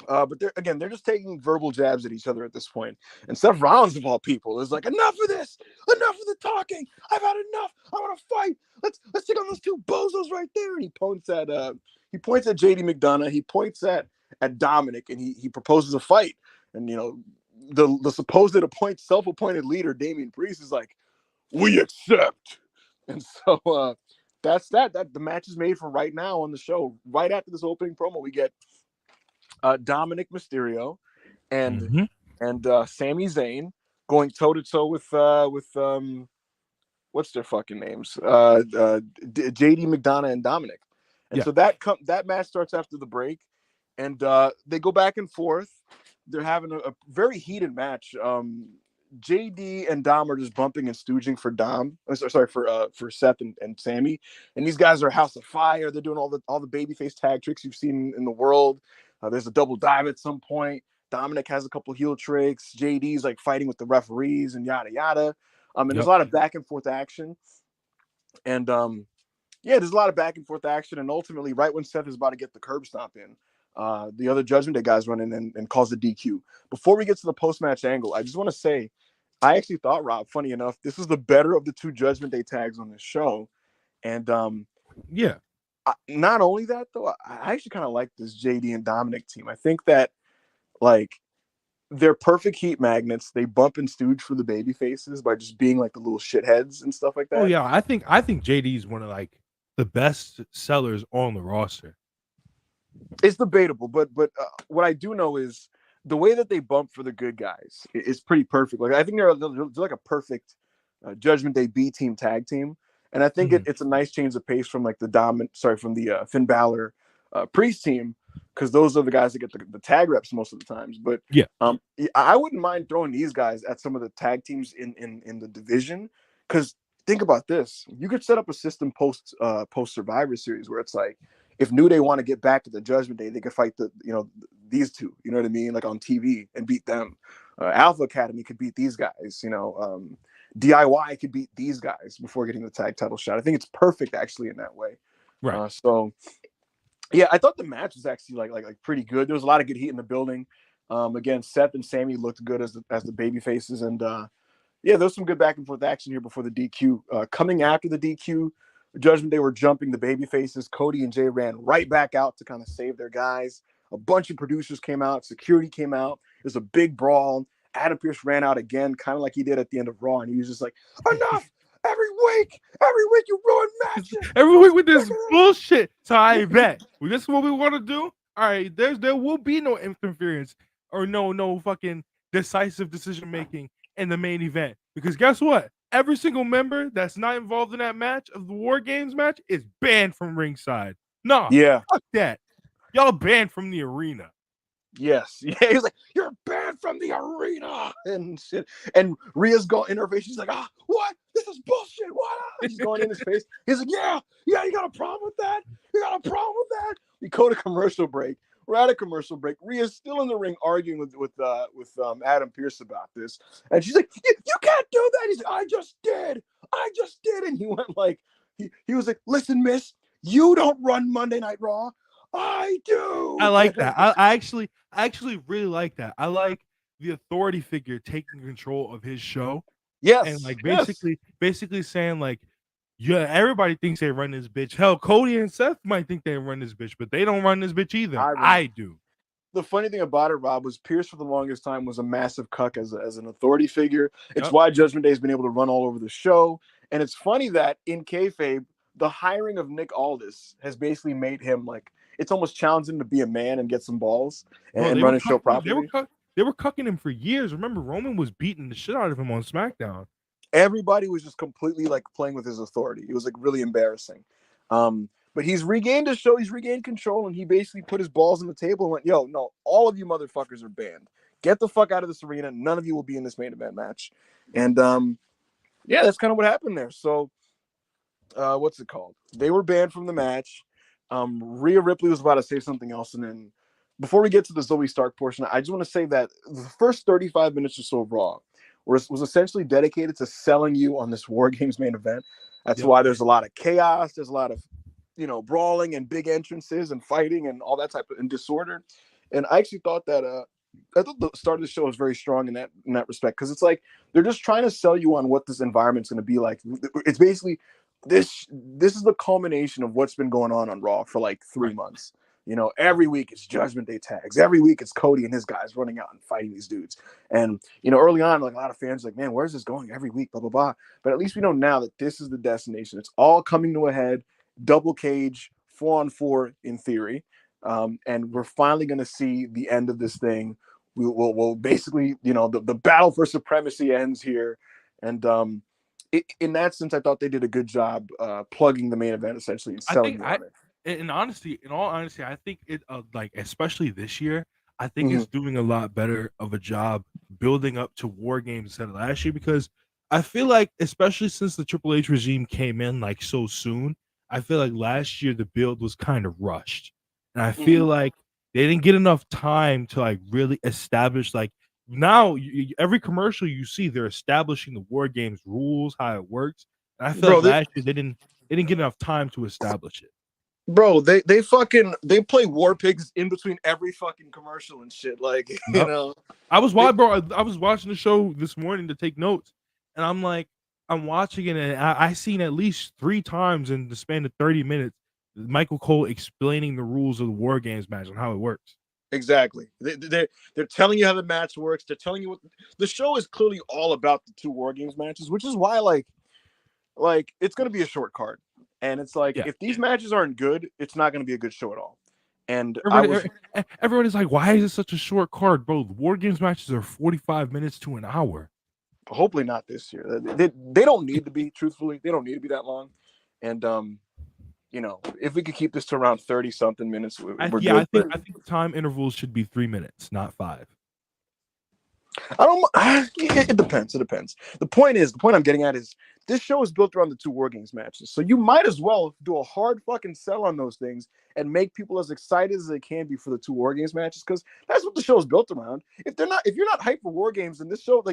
But they're just taking verbal jabs at each other at this point. And Seth Rollins, of all people, is like, enough of this, enough of the talking. I've had enough. I want to fight. Let's take on those two bozos right there. And he points at JD McDonough. He points at Dominic, and he proposes a fight. And the supposed self-appointed leader, Damian Priest, is like, we accept. And so that's that the match is made for right now on the show. Right after this opening promo, we get Dominic Mysterio and Sami Zayn going toe to toe with what's their fucking names? JD McDonough and Dominic. And so that match starts after the break, and they go back and forth. They're having a very heated match. JD and Dom are just bumping and stooging for Sorry, for Seth and Sammy, and these guys are House of Fire. They're doing all the babyface tag tricks you've seen in the world. There's a double dive at some point. Dominic has a couple heel tricks. JD's like fighting with the referees and yada yada. And there's a lot of back and forth action, and yeah, there's a lot of back and forth action, and ultimately, right when Seth is about to get the curb stomp in, the other Judgment Day guys run in and calls the DQ. Before we get to the post-match angle, I just want to say, I actually thought, Rob, funny enough, this was the better of the two Judgment Day tags on this show. And yeah, not only that, though, I actually kind of like this JD and Dominic team. I think that, like, they're perfect heat magnets. They bump and stooge for the baby faces by just being like the little shitheads and stuff like that. Oh yeah, I think JD is one of like the best sellers on the roster. It's debatable, but what I do know is the way that they bump for the good guys is pretty perfect. Like I think they're like a perfect Judgment Day B team tag team, and I think it's a nice change of pace from like from the Finn Balor Priest team, because those are the guys that get the tag reps most of the times. But yeah, I wouldn't mind throwing these guys at some of the tag teams in the division, because think about this: you could set up a system post Survivor Series where it's like, if New Day want to get back to the Judgment Day, they could fight these two, you know what I mean, like on TV and beat them. Alpha Academy could beat these guys, DIY could beat these guys before getting the tag title shot. I think it's perfect actually in that way. Right. So yeah, I thought the match was actually like pretty good. There was a lot of good heat in the building. Again, Seth and Sammy looked good as the baby faces, and yeah, there's some good back and forth action here before the DQ. Coming after the DQ, Judgment Day were jumping the baby faces. Cody and Jay ran right back out to kind of save their guys. A bunch of producers came out. Security came out. It was a big brawl. Adam Pearce ran out again, kind of like he did at the end of Raw, and he was just like, enough! Every week you ruin matches. Every week with this bullshit. So I bet this is what we want to do. All right, there will be no interference or no fucking decisive decision making in the main event, because guess what? Every single member that's not involved in that match of the War Games match is banned from ringside. No, yeah, fuck that. Y'all banned from the arena. Yes. Yeah, he was like, you're banned from the arena and shit. And Rhea's going in her face. She's like, what? This is bullshit. What? She's going in his face. He's like, yeah, you got a problem with that? You got a problem with that? We go to commercial break. We're at a commercial break. Rhea's still in the ring arguing with Adam Pearce about this. And she's like, you can't do that. He's like, I just did. And he went like, he was like, listen, miss, you don't run Monday Night Raw. I do. I like that. I actually really like that. I like the authority figure taking control of his show. Yes. And like basically saying like, yeah, everybody thinks they run this bitch. Hell, Cody and Seth might think they run this bitch, but they don't run this bitch either. I do. The funny thing about it, Rob, was Pierce for the longest time was a massive cuck as an authority figure. It's why Judgment Day has been able to run all over the show. And it's funny that in kayfabe, the hiring of Nick Aldis has basically made him like, it's almost challenging to be a man and get some balls and run a show properly. They were cucking him for years. Remember, Roman was beating the shit out of him on SmackDown. Everybody was just completely like playing with his authority. It was like really embarrassing. But he's regained his show. He's regained control, and he basically put his balls on the table and went, yo, no, all of you motherfuckers are banned. Get the fuck out of this arena. None of you will be in this main event match. And yeah, that's kind of what happened there. So what's it called? They were banned from the match. Rhea Ripley was about to say something else, and then before we get to the Zoe Stark portion, I just want to say that the first 35 minutes or so of Raw was essentially dedicated to selling you on this War Games main event. That's why there's a lot of chaos. There's a lot of brawling and big entrances and fighting and all that type of and disorder. And I actually thought that I thought the start of the show was very strong in that respect, because it's like they're just trying to sell you on what this environment's going to be like. It's basically this is the culmination of what's been going on Raw for like 3 months. Every week it's Judgment Day tags. Every week it's Cody and his guys running out and fighting these dudes. And early on, like a lot of fans are like, man, where's this going every week? Blah blah blah. But at least we know now that this is the destination. It's all coming to a head. Double cage, 4-on-4 in theory, and we're finally going to see the end of this thing. We'll basically, the battle for supremacy ends here, and in that sense, I thought they did a good job plugging the main event essentially and selling on it. In all honesty, I think it like especially this year, I think it's doing a lot better of a job building up to War Games instead of last year because I feel like, especially since the Triple H regime came in like so soon, I feel like last year the build was kind of rushed, and I feel like they didn't get enough time to like really establish like now every commercial you see they're establishing the War Games rules, how it works, and I feel Bro, like last year they didn't get enough time to establish it. bro, they play War Pigs in between every fucking commercial and shit. Like, you Yep. know, I was they, watching, bro. I was watching the show this morning to take notes, and I'm watching it, and I seen at least 3 times in the span of 30 minutes, Michael Cole explaining the rules of the War Games match and how it works. exactly. They're telling you how the match works. They're telling you what the show is clearly all about the two War Games matches, which is why like it's gonna be a short card. And it's like Yeah, if these matches aren't good, it's not gonna be a good show at all. And I was everybody is like, "Why is it such a short card, bro? The War Games matches are 45 minutes to an hour." hopefully not this year. They don't need to be, truthfully, they don't need to be that long. And you know, if we could keep this to around 30 something minutes, we're Yeah, good. But I think the time intervals should be 3 minutes, not 5. I don't. It depends. It depends. The point I'm getting at is this show is built around the two War Games matches, so you might as well do a hard fucking sell on those things and make people as excited as they can be for the two War Games matches, because that's what the show is built around. If you're not hyped for War Games, then this show's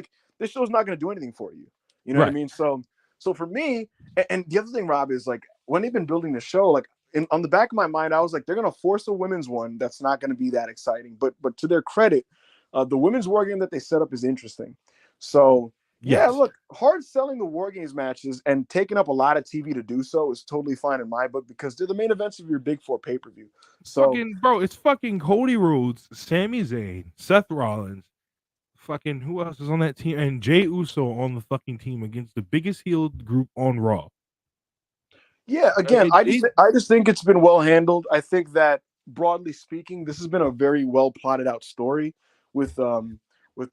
not going to do anything for you. You know what I Right. mean? So for me, and the other thing, Rob, is like when they've been building the show, like on the back of my mind, I was like, they're going to force a women's one that's not going to be that exciting. But to their credit, the women's War Game that they set up is interesting. So yeah, Yes. look, hard selling the War Games matches and taking up a lot of TV to do so is totally fine in my book because they're the main events of your big four pay-per-view. So Fucking bro, it's fucking Cody Rhodes, Sami Zayn, Seth Rollins, fucking who else is on that team, and Jey Uso on the fucking team against the biggest heel group on Raw. yeah, Like again, I just think it's been well handled. I think that broadly speaking, this has been a very well plotted out story with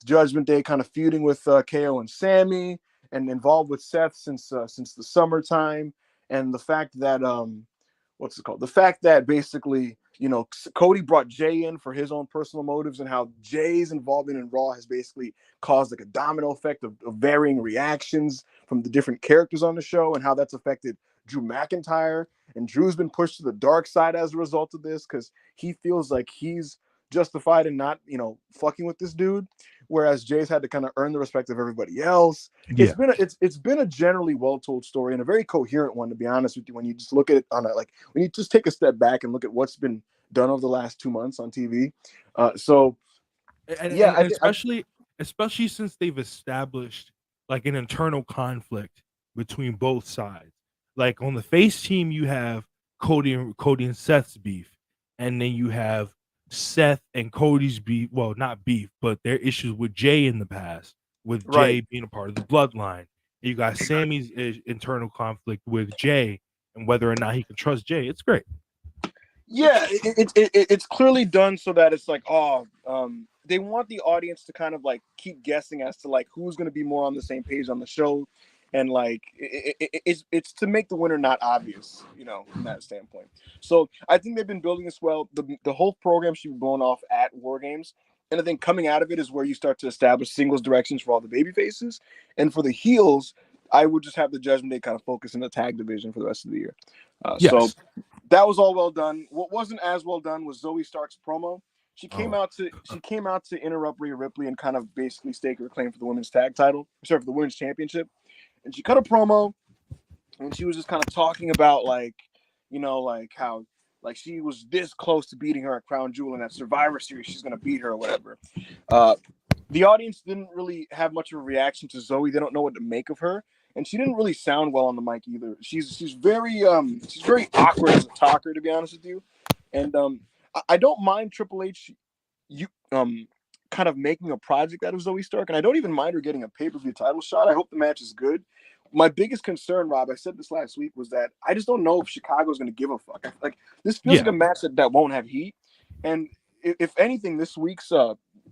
Judgment Day kind of feuding with KO and Sammy and involved with Seth since the summertime, and the fact that what's it called? The fact that basically, you know, Cody brought Jay in for his own personal motives, and how Jay's involvement in Raw has basically caused like a domino effect of varying reactions from the different characters on the show, and how that's affected Drew McIntyre. And Drew's been pushed to the dark side as a result of this because he feels like he's justified in not, you know, fucking with this dude, whereas Jay's had to kind of earn the respect of everybody else. yeah, It's been a generally well told story and a very coherent one, to be honest with you. When you just look at it on a like when you just take a step back and look at what's been done over the last 2 months on TV. So yeah, and especially since they've established like an internal conflict between both sides. Like on the face team, you have Cody and Seth's beef, and then you have Seth and Cody's beef. Well, not beef, but their issues with Jay in the past, with right. Jay being a part of the bloodline. And you got Sammy's internal conflict with Jay and whether or not he can trust Jay. It's great. Yeah, it's clearly done so that it's like, they want the audience to kind of like keep guessing as to like who's going to be more on the same page on the show, and like it's to make the winner not obvious, you know, from that standpoint. So I think they've been building this well. The whole program should be blown off at War Games, and I think coming out of it is where you start to establish singles directions for all the baby faces, and for the heels, I would just have the Judgment Day kind of focus in the tag division for the rest of the year. So Yes. that was all well done. What wasn't as well done was Zoe Stark's promo. Oh, She came out to interrupt Rhea Ripley and kind of basically stake her claim for the women's tag title, sorry, for the women's championship. And she cut a promo, and she was just kind of talking about like, you know, like how like she was this close to beating her at Crown Jewel, and at Survivor Series she's gonna beat her or whatever. Uh, the audience didn't really have much of a reaction to Zoe. They don't know what to make of her, and she didn't really sound well on the mic either. She's very awkward as a talker, to be honest with you. And I don't mind Triple H you kind of making a project out of Zoe Stark, and I don't even mind her getting a pay-per-view title shot. I hope the match is good. My biggest concern, Rob, I said this last week, was that I just don't know if Chicago's going to give a fuck. Like this feels like yeah. a match that won't have heat, and if anything, this week's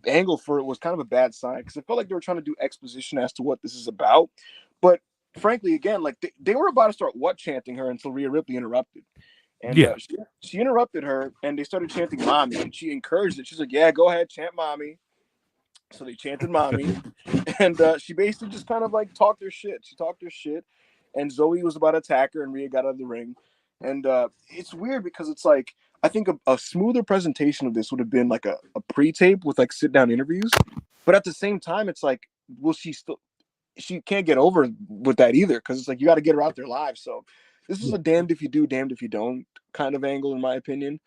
angle for it was kind of a bad sign because it felt like they were trying to do exposition as to what this is about. But frankly, again, like they were about to start what chanting her until Rhea Ripley interrupted. And Yeah. she interrupted her, and they started chanting "mommy," and she encouraged it. She's like, "Yeah, go ahead, chant mommy." So they chanted "mommy," and she basically just kind of like talked her shit. She talked her shit, and Zoe was about to attack her, and Rhea got out of the ring. And it's weird because it's like I think a smoother presentation of this would have been like a pre-tape with like sit-down interviews. But at the same time, it's like, will she still? She can't get over with that either because it's like you got to get her out there live. So this is Yeah. a damned if you do, damned if you don't kind of angle, in my opinion.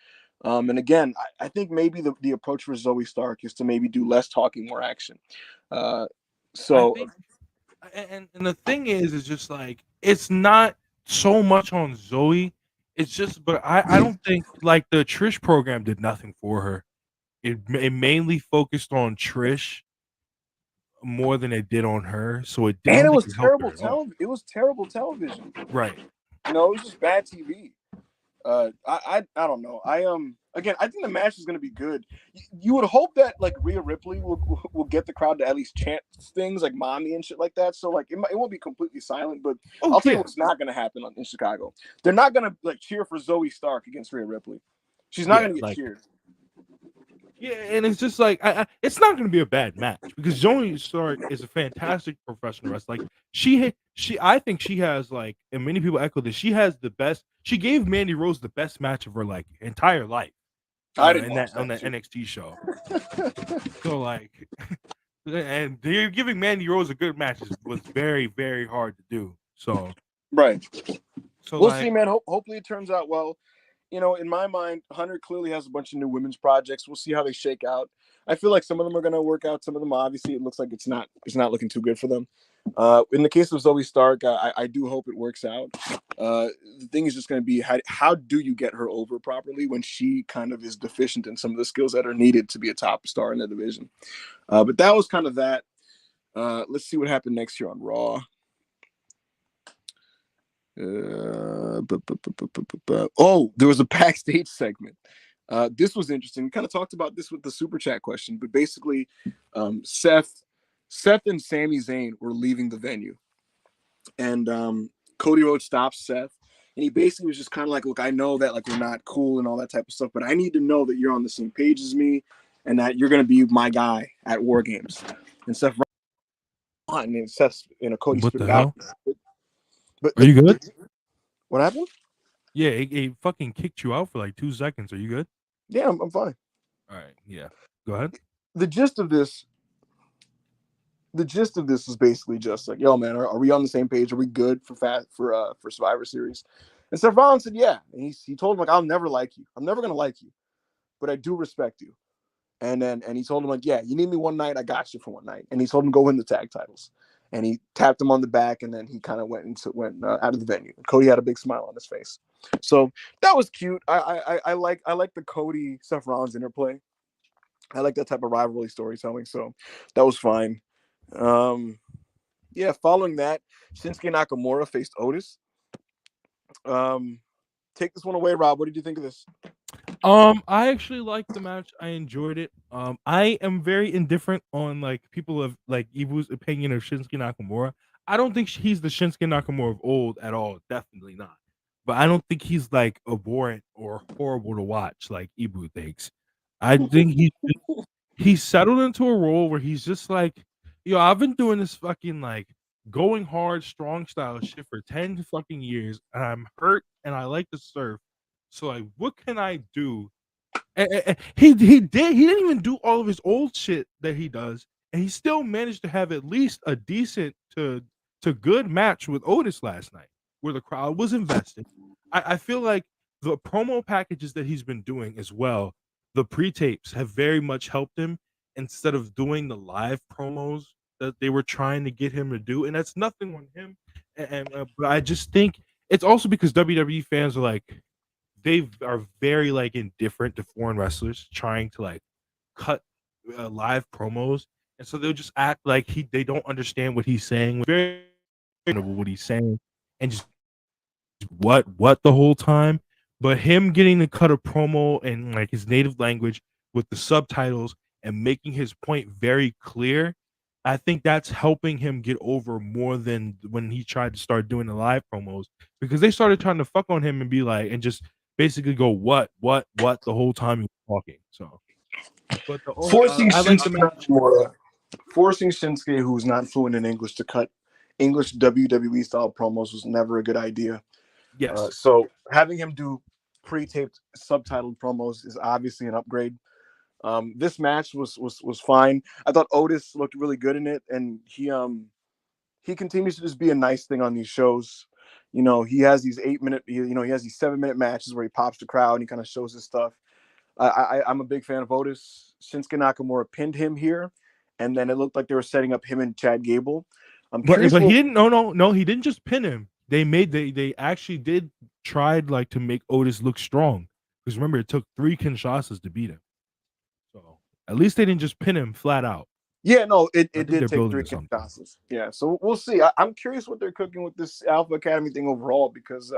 And again, I think maybe the approach for Zoe Stark is to maybe do less talking, more action. Uh, I so think, and the thing is just like it's not so much on Zoe. It's just, but I don't think like the Trish program did nothing for her. It mainly focused on Trish more than it did on her, so I and don't it think was it helped her terrible at all. It was terrible television. Right. You know, it was just bad TV. I don't know. Again, I think the match is going to be good. You would hope that like Rhea Ripley will get the crowd to at least chant things like "mommy" and shit like that. So like it won't be completely silent, but Oh I'll tell you yeah, what's not going to happen in Chicago. They're not going to like cheer for Zoe Stark against Rhea Ripley. She's not yeah, going to get like cheered. yeah, and it's just like it's not going to be a bad match because Zoe Stark is a fantastic professional wrestler. Like I think she has like, and many people echo this. She has the best. She gave Mandy Rose the best match of her like entire life. I didn't In watch that on that that shit. NXT show. So like, and they're giving Mandy Rose a good match was very very hard to do. So Right. We'll see, like man. Hopefully it turns out well. You know, in my mind, Hunter clearly has a bunch of new women's projects. We'll see how they shake out. I feel like some of them are going to work out. Some of them, obviously, it looks like it's not looking too good for them. In the case of Zoe Stark, I do hope it works out. The thing is just going to be how do you get her over properly when she kind of is deficient in some of the skills that are needed to be a top star in the division. But that was kind of that. Let's see what happened next year on Raw. Oh, there was a backstage segment. This was interesting. We kind of talked about this with the super chat question, but basically, Seth and Sami Zayn were leaving the venue, and Cody Rhodes stops Seth, and he basically was just kind of like, "Look, I know that like we're not cool and all that type of stuff, but I need to know that you're on the same page as me, and that you're gonna be my guy at War Games." And Seth, and then Seth, Cody what spit the it out, hell? but Are you good? what happened? Yeah, it fucking kicked you out for like 2 seconds. Are you good? Yeah, I'm fine. All right. Yeah. Go ahead. The gist of this is basically just like, yo, man, are we on the same page? Are we good for Survivor Series? And Seth Rollins said, yeah. And he told him like, I'll never like you. I'm never gonna like you, but I do respect you. And he told him like, yeah, you need me one night, I got you for one night. And he told him go win the tag titles. And he tapped him on the back, and then he kind of went out of the venue. And Cody had a big smile on his face, so that was cute. I like the Cody Seth Rollins interplay. I like that type of rivalry storytelling, so that was fine. Um, yeah, following that, Shinsuke Nakamura faced Otis. Take this one away, Rob. What did you think of this? I actually liked the match. I enjoyed it. I am very indifferent on like people of like Ibu's opinion of Shinsuke Nakamura. I don't think he's the Shinsuke Nakamura of old at all. Definitely not. But I don't think he's like abhorrent or horrible to watch like Ibu thinks. I think he's settled into a role where he's just like, yo, I've been doing this fucking like going hard, strong style shit for 10 fucking years, and I'm hurt and I like to surf. So like, what can I do? He didn't even do all of his old shit that he does, and he still managed to have at least a decent to good match with Otis last night, where the crowd was invested. I feel like the promo packages that he's been doing as well, the pre-tapes have very much helped him instead of doing the live promos that they were trying to get him to do, and that's nothing on him. But I just think it's also because WWE fans are like they are very like indifferent to foreign wrestlers trying to like cut live promos, and so they'll just act like they don't understand what he's saying. Very what he's saying, and just what the whole time. But him getting to cut a promo in like his native language with the subtitles and making his point very clear, I think that's helping him get over more than when he tried to start doing the live promos because they started trying to fuck on him and be like and just basically go what the whole time he was talking. So, but Forcing I like the Shinsuke match. Nakamura, forcing Shinsuke, who's not fluent in English, to cut English WWE style promos was never a good idea. Yes. So having him do pre-taped subtitled promos is obviously an upgrade. This match was fine. I thought Otis looked really good in it, and he continues to just be a nice thing on these shows. You know, he has these 8 minute, he has these 7 minute matches where he pops the crowd and he kind of shows his stuff. I'm a big fan of Otis. Shinsuke Nakamura pinned him here, and then it looked like they were setting up him and Chad Gable. I'm curious. But he didn't. No. He didn't just pin him. They actually did tried like to make Otis look strong, because remember it took 3 Kinshasas to beat him. So at least they didn't just pin him flat out. Yeah, no, it I think did they're take building 3 to something. Kinshasas. Yeah, so we'll see. I'm curious what they're cooking with this Alpha Academy thing overall, because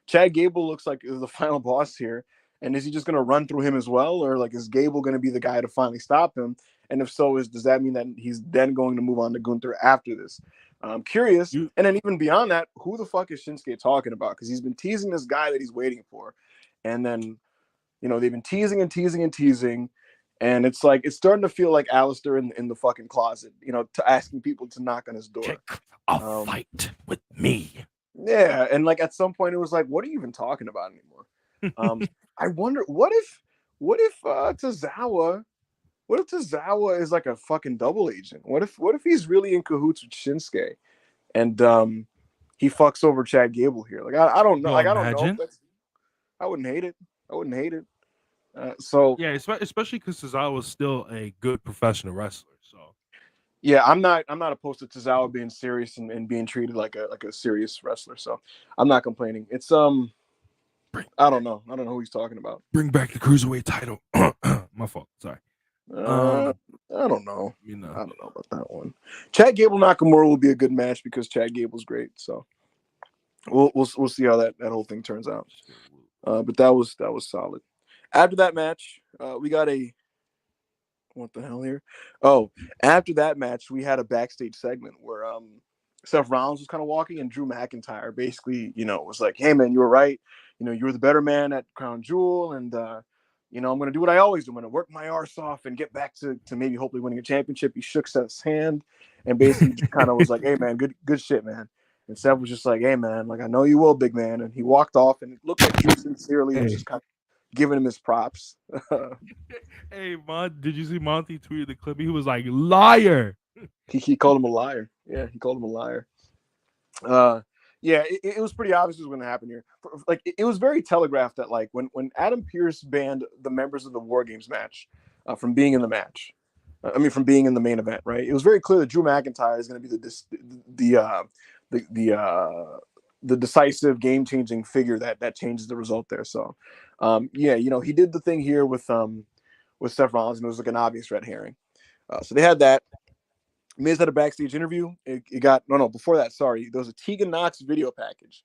Chad Gable looks like is the final boss here. And is he just going to run through him as well, or like is Gable going to be the guy to finally stop him? And if so, does that mean that he's then going to move on to Gunther after this? I'm curious. And then even beyond that, who the fuck is Shinsuke talking about? Because he's been teasing this guy that he's waiting for, and then they've been teasing and teasing and teasing. And it's like it's starting to feel like Alistair in the fucking closet, to asking people to knock on his door. Pick a fight with me. Yeah, and like at some point it was like, what are you even talking about anymore? I wonder what if Tozawa is like a fucking double agent? What if he's really in cahoots with Shinsuke, and he fucks over Chad Gable here? Like I don't know. Like I don't know. But I wouldn't hate it. So yeah, especially because Tozawa was still a good professional wrestler. So yeah, I'm not opposed to Tozawa being serious and being treated like a serious wrestler. So I'm not complaining. It's I don't know who he's talking about. Bring back the cruiserweight title. My fault. Sorry. I don't know. I don't know about that one. Chad Gable Nakamura will be a good match because Chad Gable's great. So we'll see how that whole thing turns out. But that was solid. After that match, we got what the hell here? Oh, after that match, we had a backstage segment where Seth Rollins was kind of walking, and Drew McIntyre basically, was like, "Hey man, you were right. You were the better man at Crown Jewel, and I'm going to do what I always do. I'm going to work my arse off and get back to maybe hopefully winning a championship." He shook Seth's hand and basically just kind of was like, "Hey man, good shit, man." And Seth was just like, "Hey man, like I know you will, big man." And he walked off, and it looked like Drew sincerely was just kind of giving him his props. Hey, did you see Monty tweeted the clip? He was like, "Liar." He called him a liar. Yeah, he called him a liar. Yeah, it was pretty obvious what was going to happen here. Like, it was very telegraphed that, like, when Adam Pearce banned the members of the War Games match from being in the match, from being in the main event, right? It was very clear that Drew McIntyre is going to be the decisive, game-changing figure that changes the result there. So, yeah, he did the thing here with Seth Rollins, and it was like an obvious red herring. So they had that. Miz had a backstage interview. Before that, sorry. There was a Tegan Knox video package.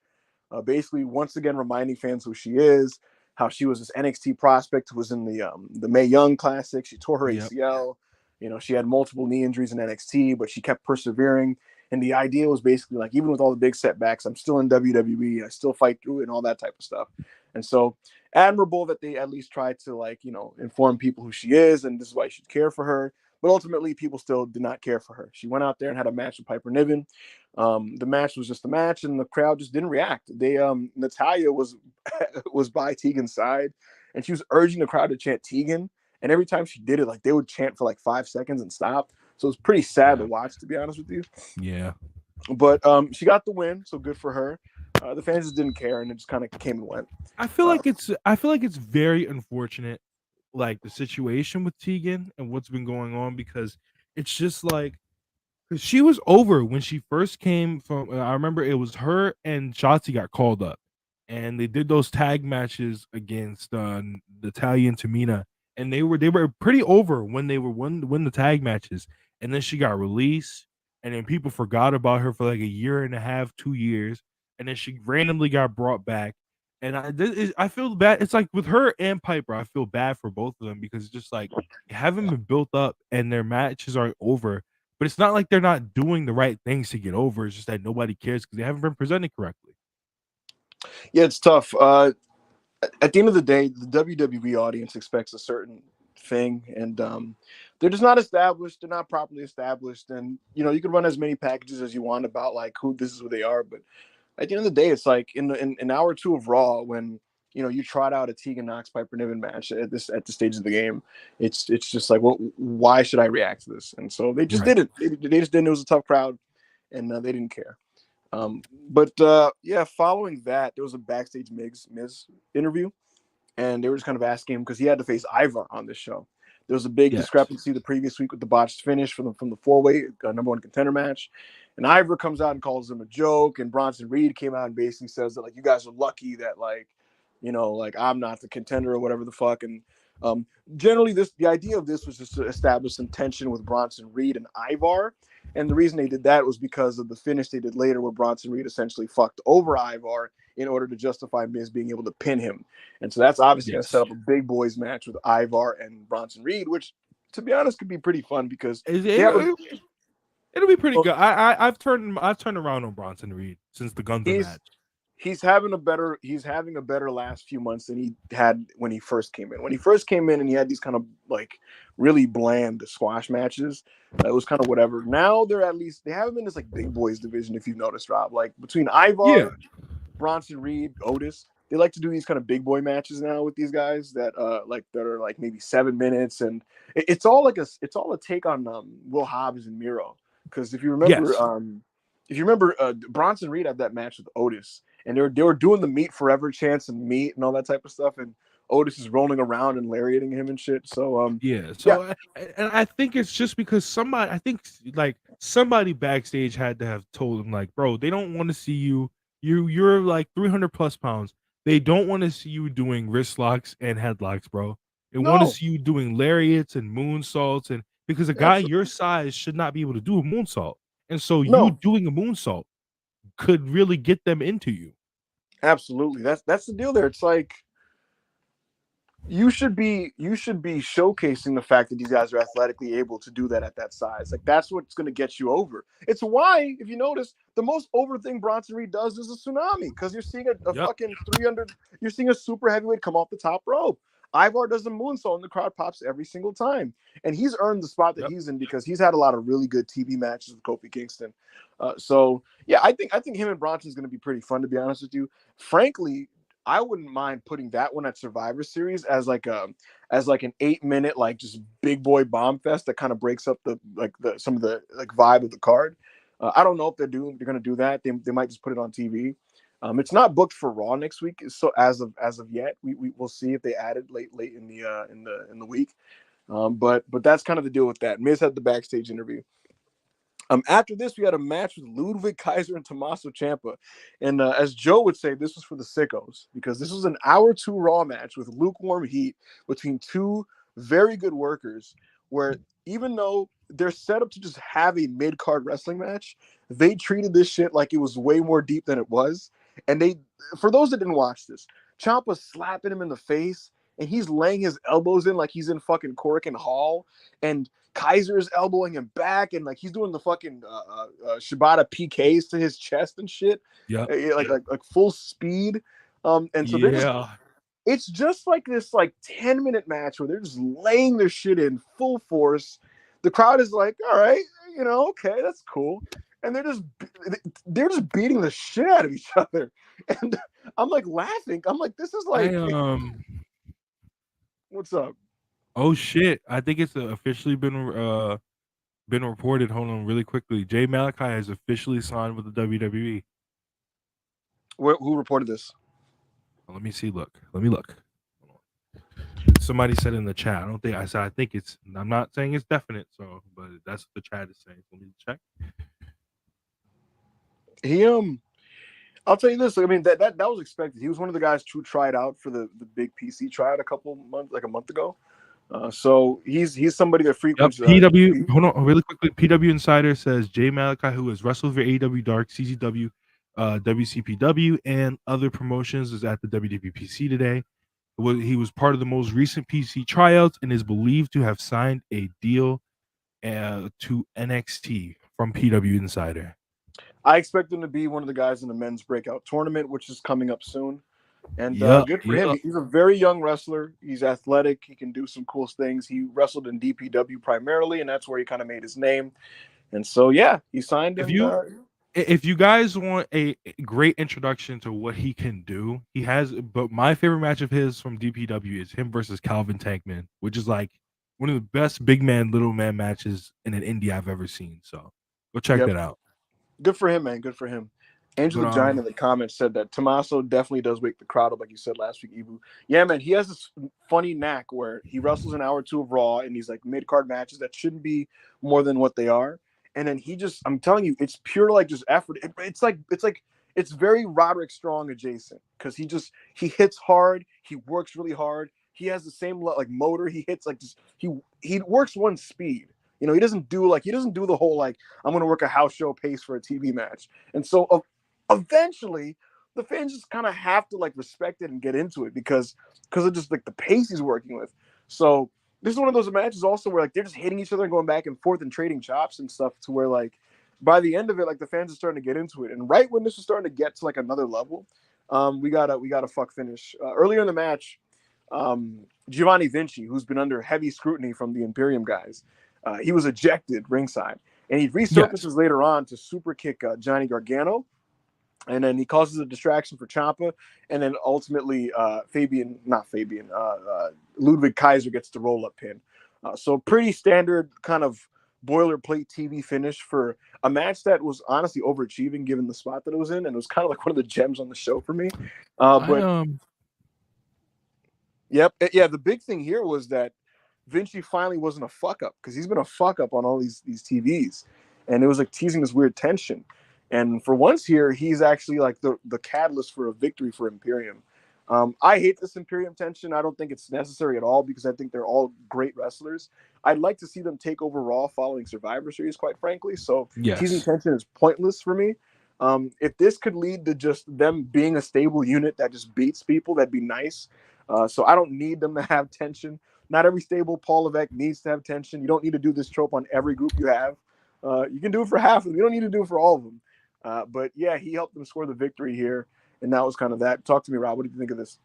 Basically, once again, reminding fans who she is, how she was this NXT prospect who was in the Mae Young Classic. She tore her ACL. She had multiple knee injuries in NXT, but she kept persevering. And the idea was basically like, even with all the big setbacks, I'm still in WWE. I still fight through it and all that type of stuff. And so admirable that they at least tried to inform people who she is, and this is why you should care for her. But ultimately, people still did not care for her. She went out there and had a match with Piper Niven. The match was just a match, and the crowd just didn't react. Natalya was by Tegan's side, and she was urging the crowd to chant Tegan. And every time she did it, like they would chant for like 5 seconds and stop. So it was pretty sad to watch, to be honest with you. Yeah. But she got the win, so good for her. The fans just didn't care, and it just kind of came and went. I feel like it's very unfortunate, like the situation with Tegan and what's been going on, because it's just like, because she was over when she first came from. I remember it was her and Shotzi got called up, and they did those tag matches against Natalya and Tamina, and they were pretty over when they were win the tag matches, and then she got released, and then people forgot about her for like a year and a half, 2 years, and then she randomly got brought back. And I feel bad. It's like with her and Piper, I feel bad for both of them, because it's just like they haven't been built up and their matches are over. But it's not like they're not doing the right things to get over. It's just that nobody cares because they haven't been presented correctly. Yeah, it's tough. at the end of the day, the WWE audience expects a certain thing, and they're just not established. They're not properly established, and you can run as many packages as you want about like who this is who they are, but at the end of the day, it's like in an hour or two of Raw when you trot out a Tegan Nox Piper Niven match at the stage of the game. It's just like, well, why should I react to this? And so they just Right. didn't. They just didn't. It was a tough crowd, and they didn't care. But yeah, following that, there was a backstage Miz interview, and they were just kind of asking him because he had to face Ivar on this show. There was a big Yes. discrepancy the previous week with the botched finish from the four-way number one contender match, and Ivar comes out and calls him a joke, and Bronson Reed came out and basically says that like you guys are lucky that like I'm not the contender or whatever the fuck, and um, generally the idea of this was just to establish some tension with Bronson Reed and Ivar, and the reason they did that was because of the finish they did later where Bronson Reed essentially fucked over Ivar in order to justify Miz being able to pin him. And so that's obviously going to set Yes. up a big boys match with Ivar and Bronson Reed, which, to be honest, could be pretty fun because they have a It'll be pretty well, good. I've turned around on Bronson Reed since the Gunther he's match. he's having a better last few months than he had when he first came in. When he first came in and he had these kind of like really bland squash matches, it was kind of whatever. Now they have him in this like big boys division. If you've noticed, Rob, like between Yeah. Ivar, Bronson Reed, Otis, they like to do these kind of big boy matches now with these guys that are like maybe 7 minutes, and it's all a take on Will Hobbs and Miro. Because Yes. if you remember Bronson Reed had that match with Otis, and they were doing the meat forever chance and meat and all that type of stuff, and Otis is rolling around and lariating him and shit. So Yeah. yeah, So and I think it's just because I think like somebody backstage had to have told him like, bro, they don't want to see you. You're like 300 plus pounds. They don't want to see you doing wrist locks and headlocks, bro. They want to no, see you doing lariats and moonsaults, and because a guy absolutely your size should not be able to do a moonsault, and so you no. doing a moonsault could really get them into you. Absolutely. That's the deal there. It's like you should be showcasing the fact that these guys are athletically able to do that at that size. Like that's what's going to get you over. It's why, if you notice, the most over thing Bronson Reed does is a tsunami because you're seeing a Yep. fucking 300. You're seeing a super heavyweight come off the top rope. Ivar does a moonsault and the crowd pops every single time, and he's earned the spot that Yep. he's in because he's had a lot of really good TV matches with Kofi Kingston. So yeah, I think him and Bronson is going to be pretty fun, to be honest with you. Frankly, I wouldn't mind putting that one at Survivor Series as like an 8 minute like just big boy bomb fest that kind of breaks up the some of the like vibe of the card. I don't know if they're gonna do that. They might just put it on TV. It's not booked for Raw next week, so as of yet, we will see if they add it late in the week. But that's kind of the deal with that. Miz had the backstage interview. After this, we had a match with Ludwig Kaiser and Tommaso Ciampa. And as Joe would say, this was for the sickos because this was an hour two Raw match with lukewarm heat between two very good workers where even though they're set up to just have a mid-card wrestling match, they treated this shit like it was way more deep than it was. And for those that didn't watch this, Ciampa's slapping him in the face and he's laying his elbows in like he's in fucking Korakuen Hall. And Kaiser's elbowing him back, and like he's doing the fucking Shibata PKs to his chest and shit, Yep. like full speed. And so Yeah. it's just like this like 10-minute match where they're just laying their shit in full force. The crowd is like, all right, okay, that's cool, and they're just beating the shit out of each other, and I'm like laughing. I'm like, this is I like, what's up? Oh shit! I think it's officially been reported. Hold on, really quickly. Jay Malachi has officially signed with the WWE. Who reported this? Let me see. Let me look. Hold on. Somebody said in the chat. I don't think I said. I think it's. I'm not saying it's definite. So, but that's what the chat is saying. Let me check. He I'll tell you this. I mean, that was expected. He was one of the guys to try it out for the big PC tryout a month ago. So he's somebody that Yep. frequents. PW. Hold on, really quickly. PW Insider says Jay Malachi, who has wrestled for AEW Dark, CZW, WCPW, and other promotions, is at the WWPC today. He was part of the most recent PC tryouts and is believed to have signed a deal to NXT from PW Insider. I expect him to be one of the guys in the men's breakout tournament, which is coming up soon. And Yep. good for him. Yep. He's a very young wrestler. He's athletic. He can do some cool things. He wrestled in DPW primarily, and that's where he kind of made his name. And so, yeah, he signed If him. you if you guys want a great introduction to what he can do, he has. But my favorite match of his from DPW is him versus Calvin Tankman, which is like one of the best big man little man matches in an indie I've ever seen. So go check Yep. that out. Good for him, man. Good for him. Angel But the Giant in the comments said that Tommaso definitely does wake the crowd up, like you said last week, Ibu. Yeah, man, he has this funny knack where he wrestles an hour or two of Raw in these like mid-card matches that shouldn't be more than what they are. And then he just, I'm telling you, it's pure like just effort. It's very Roderick Strong adjacent because he hits hard, he works really hard. He has the same like motor. He hits like just he works one speed. He doesn't do the whole like I'm going to work a house show pace for a TV match. And so eventually the fans just kind of have to like respect it and get into it because of just like the pace he's working with. So this is one of those matches also where like they're just hitting each other and going back and forth and trading chops and stuff to where like by the end of it, like the fans are starting to get into it. And right when this is starting to get to like another level, we got a fuck finish. Earlier in the match, Giovanni Vinci, who's been under heavy scrutiny from the Imperium guys, he was ejected ringside. And he resurfaces later on to super kick Johnny Gargano. And then he causes a distraction for Champa. And then ultimately, Ludwig Kaiser gets the roll-up pin. So pretty standard kind of boilerplate TV finish for a match that was honestly overachieving given the spot that it was in. And it was kind of like one of the gems on the show for me. Yep. Yeah, the big thing here was that Vinci finally wasn't a fuck up because he's been a fuck up on all these TVs, and it was like teasing this weird tension. And for once here, he's actually like the catalyst for a victory for Imperium. I hate this Imperium tension. I don't think it's necessary at all because I think they're all great wrestlers. I'd like to see them take over Raw following Survivor Series, quite frankly. So teasing tension is pointless for me. If this could lead to just them being a stable unit that just beats people, that'd be nice. So I don't need them to have tension. Not every stable Paul Levesque needs to have tension. You don't need to do this trope on every group you have. You can do it for half of them. You don't need to do it for all of them. But yeah, he helped them score the victory here, and that was kind of that. Talk to me, Rob. What did you think of this?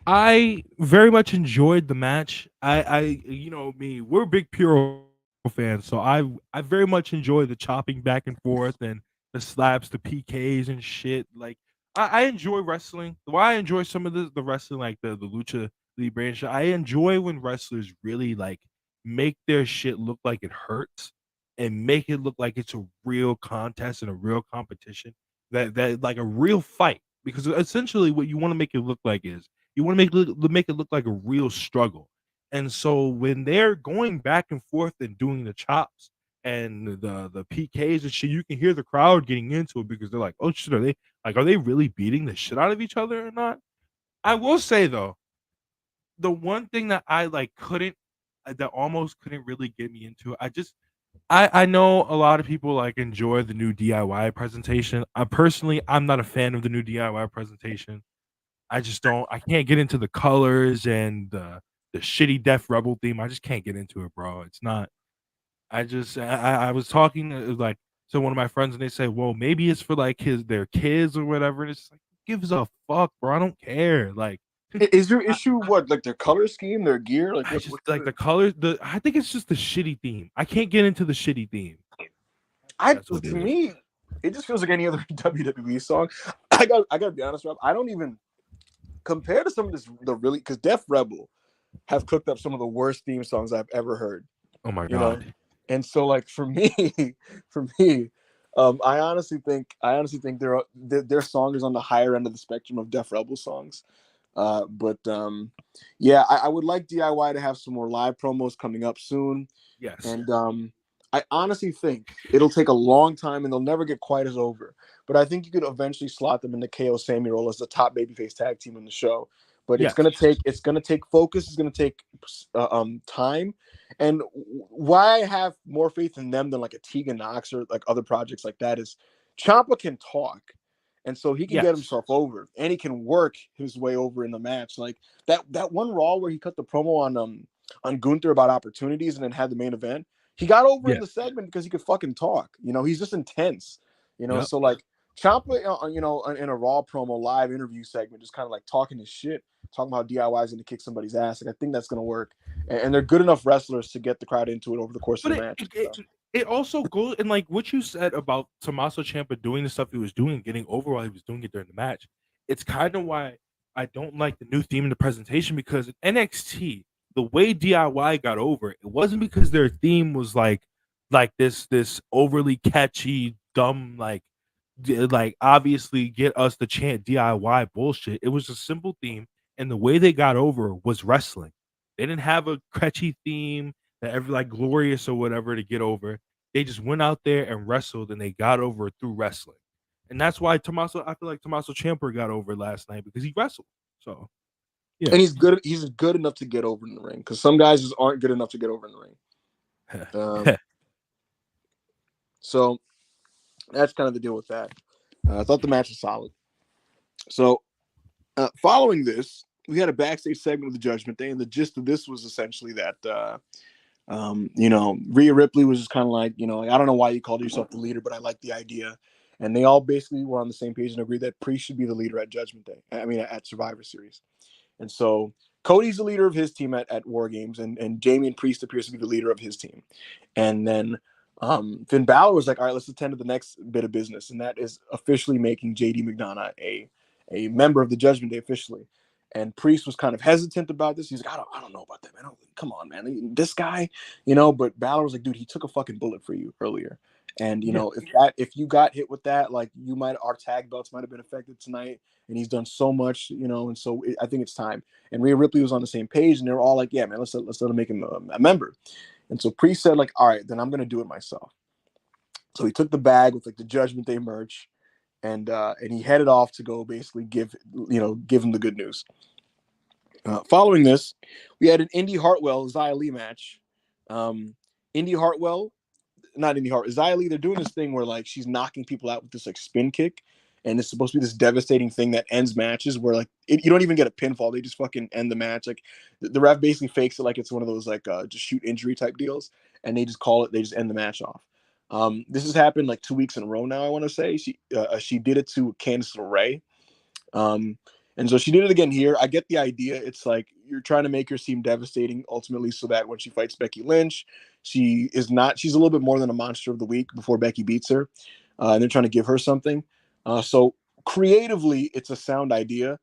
I very much enjoyed the match. We're big Puro fans, so I very much enjoy the chopping back and forth and the slaps, the PKs and shit. Like I enjoy wrestling. Why I enjoy some of the wrestling, like the lucha libre and shit. I enjoy when wrestlers really like make their shit look like it hurts and make it look like it's a real contest and a real competition. That like a real fight. Because essentially what you want to make it look like is you want to make it look like a real struggle. And so when they're going back and forth and doing the chops and the PKs and shit, you can hear the crowd getting into it because they're like, "Oh shit, are they really beating the shit out of each other or not?" I will say though, the one thing that I like that almost couldn't really get me into it, I know a lot of people like enjoy the new DIY presentation. I'm not a fan of the new DIY presentation. I can't get into the colors and the shitty Def Rebel theme. I just can't get into it, bro. It's not. I was talking like to one of my friends and they say, well, maybe it's for like their kids or whatever. And it's like, who gives a fuck, bro? I don't care. Like, Is your issue what like their color scheme, their gear? Like I what? just like the colors. I think it's just the shitty theme. I can't get into the shitty theme. That's what it To is. me, it just feels like any other WWE song. I gotta be honest, Rob. I don't even compare to some of the really because Def Rebel have cooked up some of the worst theme songs I've ever heard. Oh my You know, god. and so like for me, for me, I honestly think their song is on the higher end of the spectrum of Def Rebel songs. But yeah, I would like DIY to have some more live promos coming up soon. Yes. And I honestly think it'll take a long time and they'll never get quite as over. But I think you could eventually slot them in the KO Sammy role as the top babyface tag team on the show. But Yes. it's gonna take focus. It's gonna take time. And why I have more faith in them than like a Tegan Knox or like other projects like that is Champa can talk. And so he can get himself over and he can work his way over in the match. Like that one Raw where he cut the promo on Gunther about opportunities and then had the main event. He got over in the segment because he could fucking talk. He's just intense. Yep. So like Champa, in a Raw promo live interview segment, just kind of like talking his shit, talking about how DIY is going to kick somebody's ass. Like, I think that's going to work, and they're good enough wrestlers to get the crowd into it over the course of But the match. it also goes, and like what you said about Tommaso Ciampa doing the stuff he was doing, getting over while he was doing it during the match. It's kind of why I don't like the new theme in the presentation, because in NXT, the way DIY got over, it wasn't because their theme was like this overly catchy, dumb, like obviously get us to chant DIY bullshit. It was a simple theme, and the way they got over was wrestling. They didn't have a catchy theme that every like glorious or whatever to get over. They just went out there and wrestled, and they got over through wrestling. And that's why I feel like Tommaso Ciampa got over last night, because he wrestled. So yeah. And he's good. He's good enough to get over in the ring, because some guys just aren't good enough to get over in the ring. So that's kind of the deal with that. I thought the match was solid. So following this, we had a backstage segment of the Judgment Day, and the gist of this was essentially that Rhea Ripley was just kind of like, I don't know why you called yourself the leader, but I like the idea. And they all basically were on the same page and agreed that Priest should be the leader at Judgment Day. At Survivor Series. And so Cody's the leader of his team at War Games, and Damian Priest appears to be the leader of his team. And then Finn Balor was like, all right, let's attend to the next bit of business, and that is officially making JD McDonough a member of the Judgment Day officially. And Priest was kind of hesitant about this. He's like, I don't know about that, man. Come on, man. This guy, but Balor was like, dude, he took a fucking bullet for you earlier. And if you got hit with that, like our tag belts might have been affected tonight. And he's done so much, and so I think it's time. And Rhea Ripley was on the same page, and they were all like, yeah, man, let's let him make him a member. And so Priest said, like, all right, then I'm gonna do it myself. So he took the bag with like the Judgment Day merch, and he headed off to go basically give him the good news. Following this, we had an Indy Hartwell Xia Li match. Xia Li, they're doing this thing where like she's knocking people out with this like spin kick, and it's supposed to be this devastating thing that ends matches where like you don't even get a pinfall, they just fucking end the match. Like the ref basically fakes it like it's one of those like just shoot injury type deals, and they just end the match off. This has happened like 2 weeks in a row now. I want to say she did it to Candice LeRae. And so she did it again here. I get the idea. It's like you're trying to make her seem devastating ultimately, so that when she fights Becky Lynch, she's a little bit more than a monster of the week before Becky beats her. And they're trying to give her something. So creatively, it's a sound idea.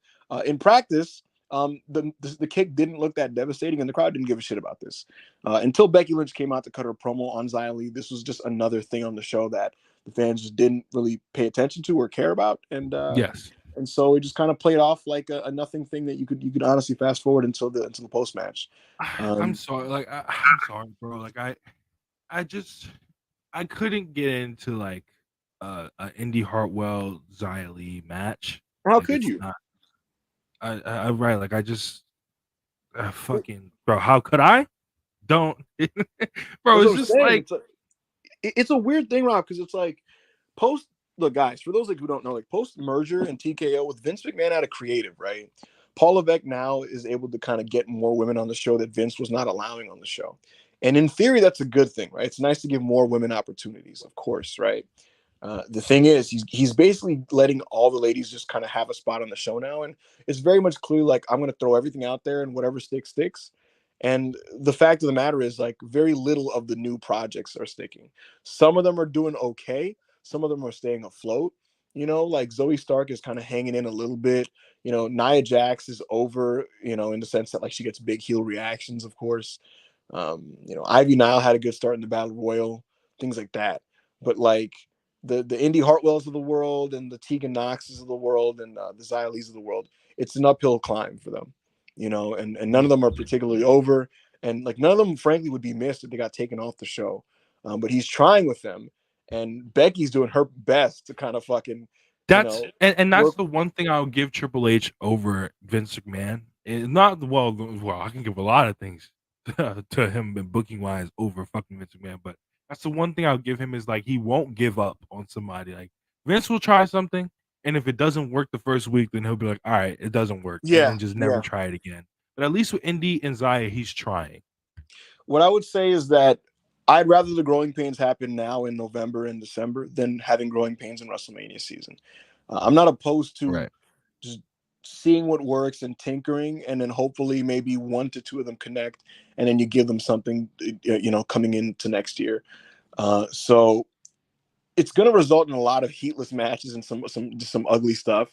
In practice, the kick didn't look that devastating, and the crowd didn't give a shit about this. Until Becky Lynch came out to cut her promo on Xia Li. This was just another thing on the show that the fans just didn't really pay attention to or care about. And yes. And so it just kind of played off like a nothing thing that you could honestly fast forward until the post match. I'm sorry, I'm sorry, bro. Like I couldn't get into like an Indy Hartwell Xia Li match. How like, could you? I right. Like I just fucking bro. How could I? Don't, bro. It's just like it's a weird thing, Rob, because it's like post. Look, guys, for those who don't know, like post merger and TKO with Vince McMahon out of creative, right? Paul Levesque now is able to kind of get more women on the show that Vince was not allowing on the show. And in theory, that's a good thing, right? It's nice to give more women opportunities, of course, right? The thing is, he's basically letting all the ladies just kind of have a spot on the show now. And it's very much clear, like, I'm going to throw everything out there and whatever sticks. And the fact of the matter is, like, very little of the new projects are sticking. Some of them are doing okay. Some of them are staying afloat. Like Zoe Stark is kind of hanging in a little bit. Nia Jax is over, in the sense that like she gets big heel reactions, of course. Ivy Nile had a good start in the Battle Royal, things like that. But like the Indy Hartwells of the world and the Tegan Knoxes of the world and the Xia Lis of the world, it's an uphill climb for them, and none of them are particularly over. And like none of them, frankly, would be missed if they got taken off the show. But he's trying with them. And Becky's doing her best to kind of fucking that's the one thing I'll give Triple H over Vince McMahon. It's not well, I can give a lot of things to him booking wise over fucking Vince McMahon, but that's the one thing I'll give him is like he won't give up on somebody. Like Vince will try something, and if it doesn't work the first week, then he'll be like, all right, it doesn't work, and then just never try it again. But at least with Indy and Xia, he's trying. What I would say is that I'd rather the growing pains happen now in November and December than having growing pains in WrestleMania season. I'm not opposed to Right. just seeing what works and tinkering, and then hopefully maybe one to two of them connect, and then you give them something, coming into next year. So it's going to result in a lot of heatless matches and some ugly stuff.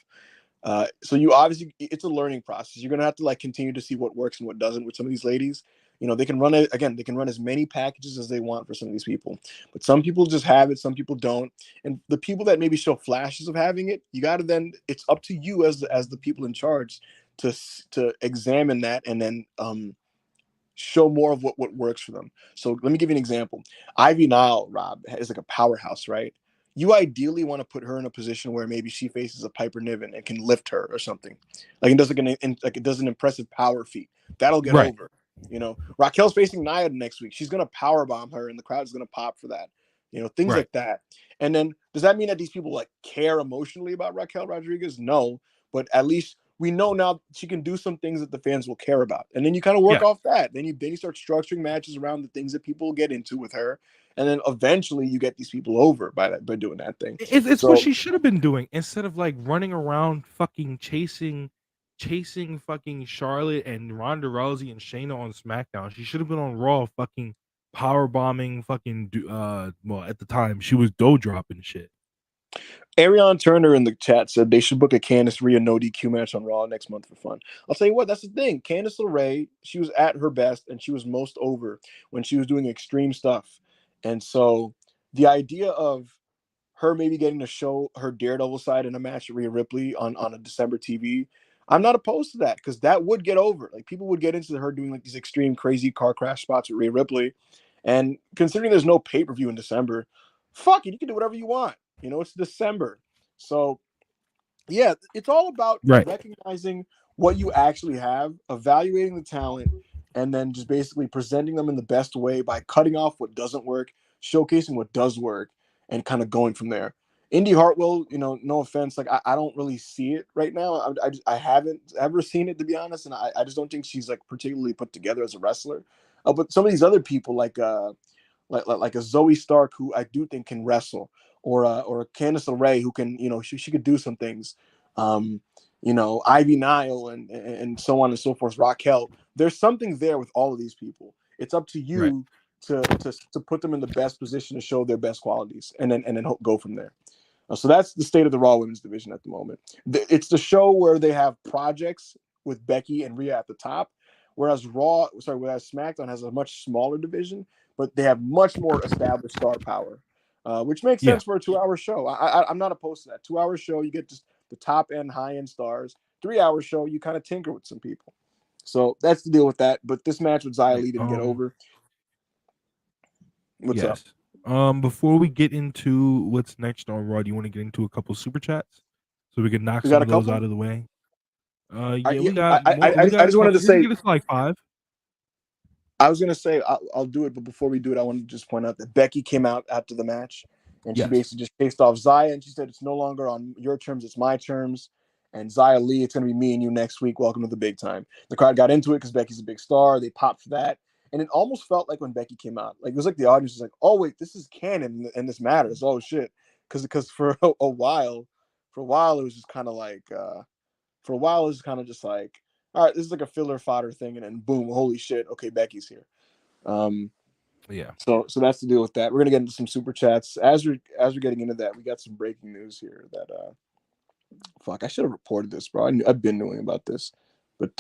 So you obviously, it's a learning process. You're gonna have to like continue to see what works and what doesn't with some of these ladies. They can run it again. They can run as many packages as they want for some of these people, but some people just have it, some people don't. And the people that maybe show flashes of having it, you got to then. It's up to you as the people in charge to examine that and then show more of what works for them. So let me give you an example. Ivy Nile, Rob, is like a powerhouse, right? You ideally want to put her in a position where maybe she faces a Piper Niven and can lift her or something. Like it does an impressive power feat. That'll get Right. over. Raquel's facing Nia next week. She's gonna power bomb her, and the crowd's gonna pop for that. Things Right. like that. And then does that mean that these people like care emotionally about Raquel Rodriguez? No, but at least we know now she can do some things that the fans will care about, and then you kind of work Yeah. off that. Then you start structuring matches around the things that people will get into with her, and then eventually you get these people over by doing that thing. It's what So she should have been doing instead of like running around fucking chasing fucking Charlotte and Ronda Rousey and Shayna on SmackDown. She should have been on Raw fucking power bombing fucking well, at the time she was dough dropping shit. Arion Turner in the chat said they should book a Candice Rhea no DQ match on Raw next month for fun. I'll tell you what, that's the thing. Candice LeRae, she was at her best and she was most over when she was doing extreme stuff. And so the idea of her maybe getting to show her Daredevil side in a match with Rhea Ripley on a December TV, I'm not opposed to that because that would get over. Like people would get into her doing like these extreme crazy car crash spots with Rhea Ripley. And considering there's no pay-per-view in December, fuck it, you can do whatever you want. It's December. So yeah, it's all about Right. recognizing what you actually have, evaluating the talent, and then just basically presenting them in the best way by cutting off what doesn't work, showcasing what does work, and kind of going from there. Indy Hartwell, no offense, like I don't really see it right now. I haven't ever seen it, to be honest, and I just don't think she's like particularly put together as a wrestler. But some of these other people, like a Zoe Stark, who I do think can wrestle, or a Candice LeRae, who can, she could do some things. Ivy Nile and so on and so forth. Raquel, there's something there with all of these people. It's up to Right. you to put them in the best position to show their best qualities, and then go from there. So that's the state of the Raw Women's division at the moment. It's the show where they have projects with Becky and Rhea at the top, whereas SmackDown has a much smaller division, but they have much more established star power, which makes Yeah. sense for a 2-hour show. I'm not opposed to that. 2-hour show, you get just the top end, high end stars. 3-hour show, you kind of tinker with some people. So that's the deal with that. But this match with Xia Right. Li didn't get over. What's up? Yes. Before we get into what's next on Raw, do you want to get into a couple super chats so we can knock We some got a of those couple. out of the way? Yeah, Yeah, we got more. We I got a just wanted couple. to We can say get us like 5. I was gonna say I'll do it, but before we do it, I want to just point out that Becky came out after the match, and she Yes. basically just chased off Xia, and she said it's no longer on your terms, it's my terms. And Xia Li, it's gonna be me and you next week. Welcome to the big time. The crowd got into it because Becky's a big star. They popped for that, and it almost felt like when Becky came out, like it was like the audience was like, "Oh wait, this is canon and this matters." Oh shit, because for a while, it was just kind of like, for a while it was kind of just like, all right, this is like a filler fodder thing, and then boom, holy shit, okay, Becky's here. Um, Yeah. so that's the deal with that. We're gonna get into some super chats as we're getting into that. We got some breaking news here that fuck, I should have reported this, bro. I've been knowing about this, but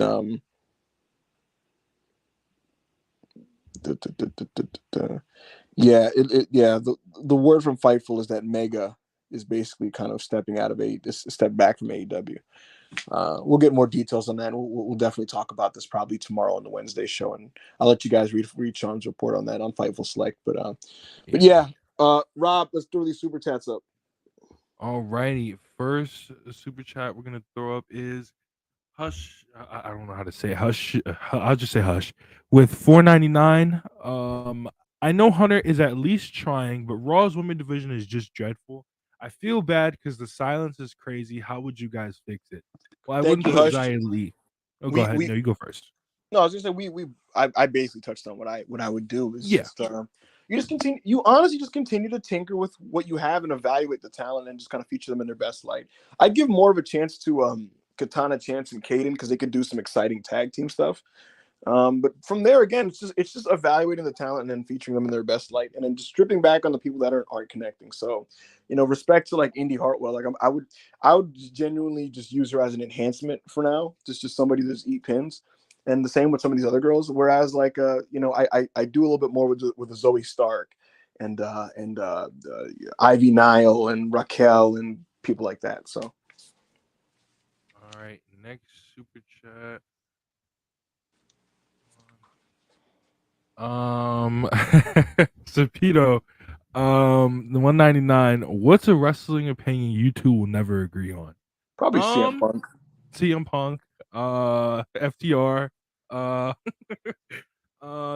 yeah, the word from Fightful is that Mega is basically kind of stepping out of a step back from AEW. We'll get more details on that. We'll definitely talk about this probably tomorrow on the Wednesday show, and I'll let you guys read Sean's report on that on Fightful Select. But Yeah. yeah, Rob, let's throw these super chats up. Alrighty. First super chat we're gonna throw up is Hush. I don't know how to say it. Hush. I'll just say Hush. With 4.99. I know Hunter is at least trying, but Raw's women division is just dreadful. I feel bad because the silence is crazy. How would you guys fix it? Well, I Thank wouldn't you, put Hush. Xia Li. Oh, go We ahead. we No, you go first. No, I was gonna say I basically touched on what I would do is Yeah. just You honestly just continue to tinker with what you have and evaluate the talent and just kind of feature them in their best light. I'd give more of a chance to Katana, Chance, and Caden because they could do some exciting tag team stuff. But from there again, it's just evaluating the talent and then featuring them in their best light, and then just stripping back on the people that aren't connecting. So, respect to like Indy Hartwell, like I would genuinely just use her as an enhancement for now, just somebody that's eat pins, and the same with some of these other girls. Whereas like I do a little bit more with the Zoe Stark and Ivy Nile and Raquel and people like that. So All right, next super chat. Sapito, the 199. What's a wrestling opinion you two will never agree on? probably CM Punk. CM Punk, FTR, uh,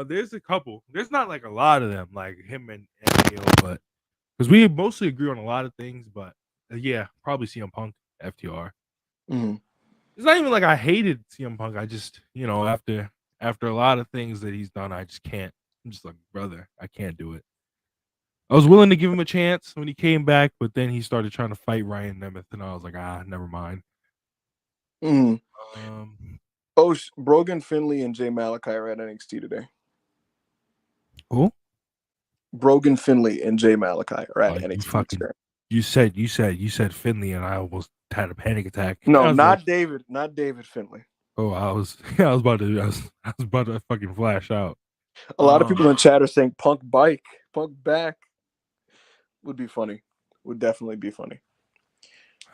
there's a couple. There's not like a lot of them, like him and AO, but because we mostly agree on a lot of things, but yeah, probably CM Punk, FTR. Mm-hmm. It's not even like I hated CM Punk. I just, after a lot of things that he's done, I just can't. I'm just like, brother, I can't do it. I was willing to give him a chance when he came back, but then he started trying to fight Ryan Nemeth, and I was like, never mind. Mm-hmm. Brogan Finley and Jay Malachi are at NXT today. Who? Brogan Finley and Jay Malachi are at NXT. You said Finley, and I almost had a panic attack. No, not David Finley. Oh, I was about to fucking flash out. A lot of people in chat are saying Punk back would be funny. Would definitely be funny.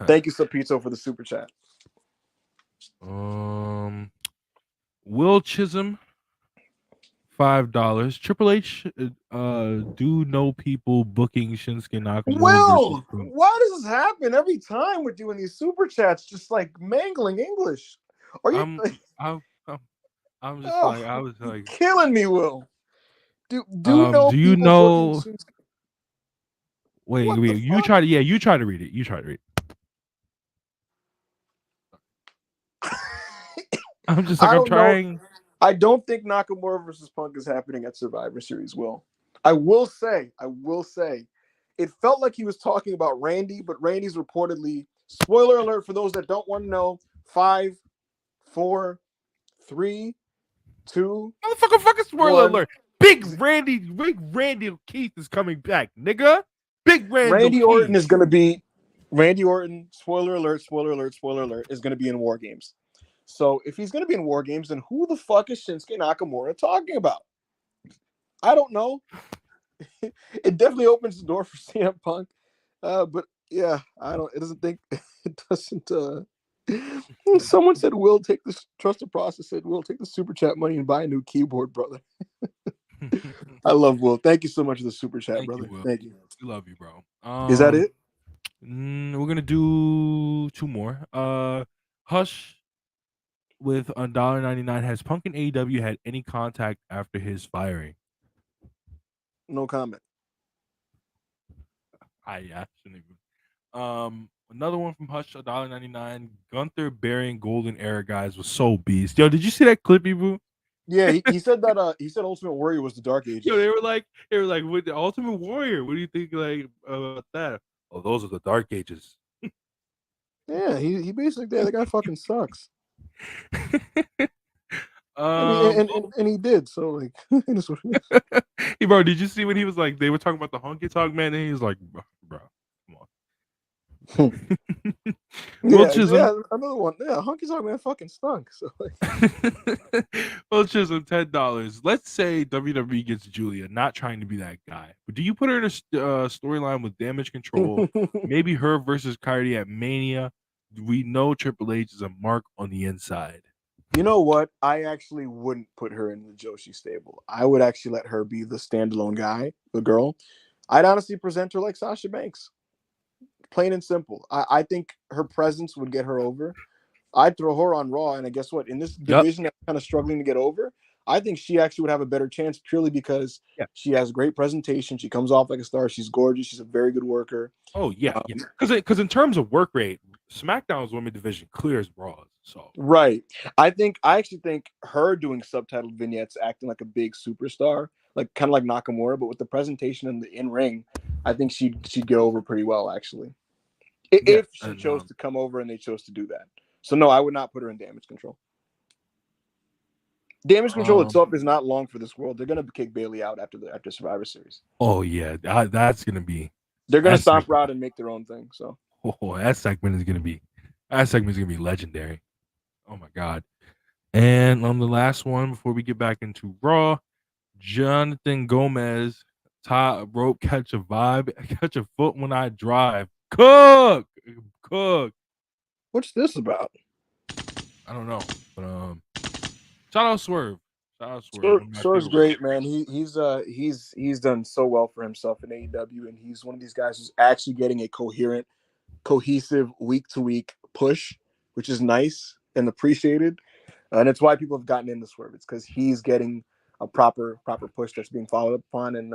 Thank you, Sapito, for the super chat. Will Chisholm, $5. Triple H, do know people booking Shinsuke Nakamura? Will, why does this happen every time we're doing these super chats? Just like mangling English. Are you? I'm just like, I was like killing me, Will. Do you know? Wait, you try to read it. You try to read it. I'm just like, I'm trying. I don't think Nakamura versus Punk is happening at Survivor Series, Will. I will say, it felt like he was talking about Randy, but Randy's reportedly, spoiler alert for those that don't want to know, 5, 4, 3, 2. Motherfucker, spoiler alert. Big Randy Keith is coming back, nigga. Big Randy Orton is going to be, Randy Orton, spoiler alert, is going to be in War Games. So if he's going to be in War Games, then who the fuck is Shinsuke Nakamura talking about? I don't know. It definitely opens the door for CM Punk. But yeah, it doesn't. Someone said, Will take this, trust the process, said, Will take the super chat money and buy a new keyboard, brother. I love Will. Thank you so much for the super chat, brother. Thank you. We love you, bro. Is that it? We're going to do 2 more. Hush with $1.99. Has Punk and AEW had any contact after his firing? No comment. I shouldn't even. Another one from Hush, $1.99. Gunther burying Golden Era guys was so beast. Yo, did you see that clip, boo? Yeah, he said that. He said Ultimate Warrior was the Dark Ages. Yo, they were like, with the Ultimate Warrior. What do you think about that? Oh, those are the Dark Ages. Yeah, he basically that guy fucking sucks. And he did, so like hey, bro, did you see when he was like, they were talking about the honky tonk man, and he was like, bro, come on. Yeah, another one. Yeah, honky tonk man fucking stunk. So like Will Chisholm, $10. Let's say WWE gets Julia, not trying to be that guy, but do you put her in a storyline with Damage Control? Maybe her versus Kyrie at Mania. We know Triple H is a mark on the inside. You know what? I actually wouldn't put her in the Joshi stable. I would actually let her be the standalone guy, the girl. I'd honestly present her like Sasha Banks. Plain and simple. I think her presence would get her over. I'd throw her on Raw, and guess what? In this division that's kind of struggling to get over, I think she actually would have a better chance purely because she has great presentation. She comes off like a star. She's gorgeous. She's a very good worker. Oh, yeah. Because in terms of work rate, SmackDown's women's division clears Raw. So right. I actually think her doing subtitled vignettes, acting like a big superstar, like kind of like Nakamura, but with the presentation in the in ring, I think she'd get over pretty well actually, Yeah, if she and chose to come over and they chose to do that. So no, I would not put her in Damage Control. Damage Control itself is not long for this world. They're gonna kick Bailey out after Survivor Series. oh yeah, that's gonna be They're gonna that stomp segment. out and make their own thing. So That segment is gonna be legendary. Oh my god! And on the last one before we get back into Raw, Jonathan Gomez, top rope catch a vibe, catch a foot when I drive. Cook. what's this about? I don't know, but shout out Swerve. Shout out Swerve. One of my Swerve's favorite great, wrestlers. man. He's done so well for himself in AEW, and he's one of these guys who's actually getting a cohesive week to week push, which is nice and appreciated. And it's why people have gotten into Swerve. It's because he's getting a proper push that's being followed up upon, and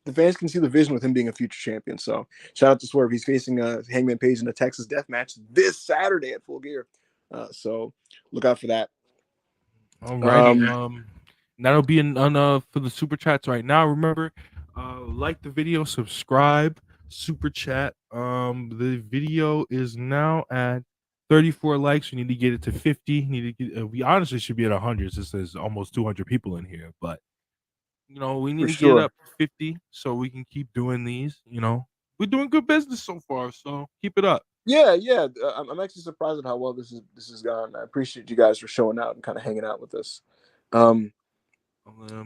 the fans can see the vision with him being a future champion. So shout out to Swerve. He's facing Hangman Page in a Texas Death Match this Saturday at Full Gear. So look out for that. Alrighty. That'll be for the super chats right now. Remember, like the video, subscribe, super chat. The video is now at 34 likes. We need to get it to 50. We honestly should be at 100. This is almost 200 people in here, but we need For to get it sure. up to 50 so we can keep doing these. We're doing good business so far, so keep it up. Yeah. I'm actually surprised at how well this has gone. I appreciate you guys for showing out and kind of hanging out with us. Do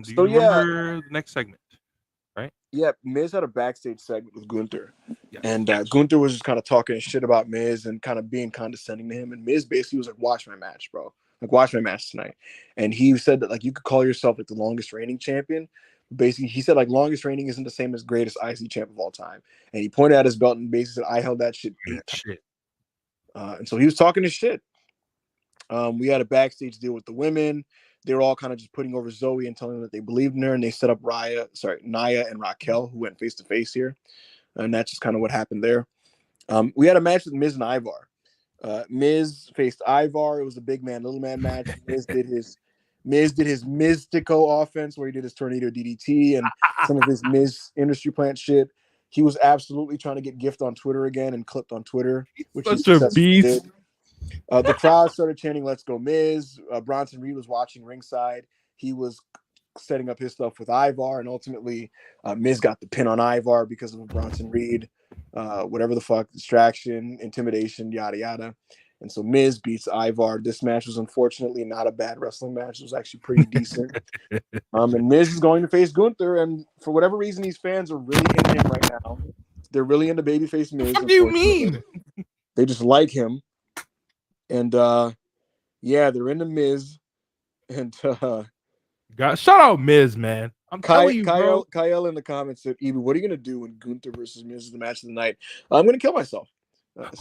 So you yeah, remember the next segment? Right? yeah. Miz had a backstage segment with Gunther, Yes. and Gunther was just kind of talking shit about Miz and kind of being condescending to him. And Miz basically was like, "Watch my match, bro. Like, watch my match tonight." And he said that like you could call yourself like the longest reigning champion. Basically, he said like longest reigning isn't the same as greatest IC champ of all time. And he pointed at his belt and basically said, "I held that shit 8 times." Shit. And so he was talking his shit. We had a backstage deal with the women. They were all kind of just putting over Zoe and telling them that they believed in her, and they set up Nia and Raquel, who went face to face here, and that's just kind of what happened there. We had a match with Miz and Ivar. Miz faced Ivar. It was a big man, little man match. Miz did his Mystico offense where he did his tornado DDT and some of his Miz industry plant shit. He was absolutely trying to get gift on Twitter again and clipped on Twitter, which he Such a successfully beast. did. The crowd started chanting, "Let's go, Miz." Bronson Reed was watching ringside. He was setting up his stuff with Ivar, and ultimately, Miz got the pin on Ivar because of Bronson Reed, whatever the fuck, distraction, intimidation, yada yada. And so Miz beats Ivar. This match was unfortunately not a bad wrestling match. It was actually pretty decent. And Miz is going to face Gunther, and for whatever reason, these fans are really into him right now. They're really into babyface Miz. What do you mean? They just like him. And yeah, they're into Miz. And Shout out Miz, man. I'm telling you, bro. Kyle in the comments said, "Evie, what are you gonna do when Gunther versus Miz is the match of the night?" I'm gonna kill myself.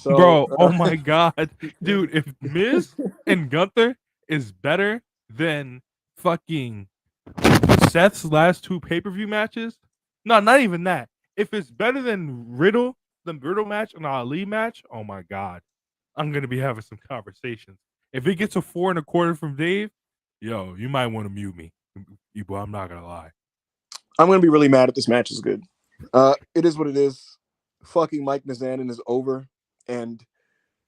Bro, oh my god. Dude, if Miz and Gunther is better than fucking Seth's last two pay-per-view matches, no, not even that. If it's better than the Riddle match and the Ali match, oh my god. I'm gonna be having some conversations. If it gets a 4.25 from Dave, yo, you might want to mute me. I'm not gonna lie. I'm gonna be really mad if this match is good. It is what it is. Fucking Mike Mizanin is over, and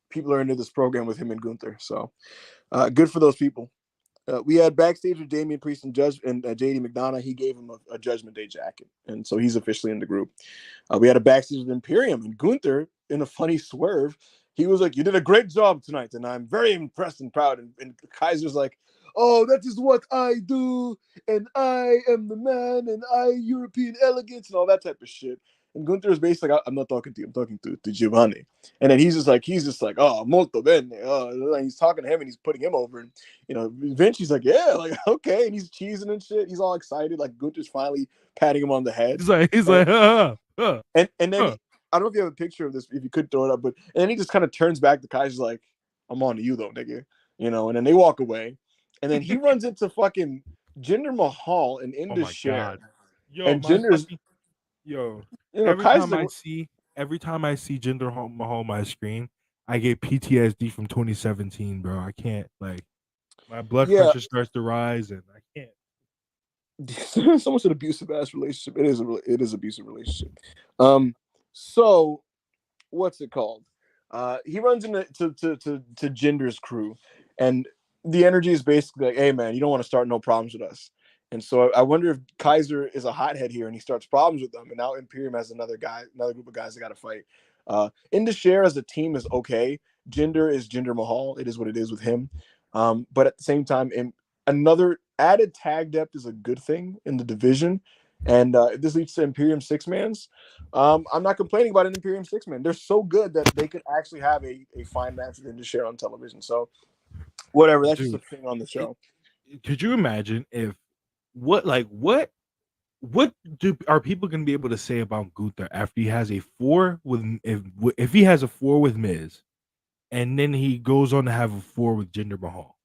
people are into this program with him and Gunther. So good for those people. We had backstage with Damian Priest and JD McDonough. He gave him a Judgment Day jacket, and so he's officially in the group. We had a backstage with Imperium and Gunther in a funny swerve. He was like, "You did a great job tonight, and I'm very impressed and proud." And Kaiser's like, "Oh, that is what I do, and I am the man, and I European elegance and all that type of shit." And Gunther is basically like, "I'm not talking to you. I'm talking to Giovanni." And then he's just like, "Oh, molto bene." And he's talking to him and he's putting him over. And Vinci's like, "Yeah, like okay," and he's cheesing and shit. He's all excited, like Gunther's finally patting him on the head. And then I don't know if you have a picture of this, if you could throw it up, but and then he just kind of turns back. The guy's like, "I'm on to you though, nigga," and then they walk away, and then he runs into fucking Jinder Mahal and Indus Sher. Yo, and Jinder's, every Kaiser's time I see Jinder Mahal on my screen, I get PTSD from 2017, bro. I can't my blood pressure starts to rise and I can't. Someone said abusive ass relationship. It is abusive relationship. So what's it called? He runs into to Jinder's crew, and the energy is basically like, "Hey man, you don't want to start no problems with us." And so I wonder if Kaiser is a hothead here and he starts problems with them, and now Imperium has another group of guys that got to fight. Indashare as a team is okay. Jinder is Jinder Mahal. It is what it is with him. But at the same time, another added tag depth is a good thing in the division. And if this leads to Imperium six mans, I'm not complaining about an Imperium six man. They're so good that they could actually have a fine match with Indashare on television. So whatever, that's just a Dude, thing on the show. could you imagine if what are people going to be able to say about Gunther after he has a 4 with if he has a 4 with Miz and then he goes on to have a 4 with Jinder Mahal?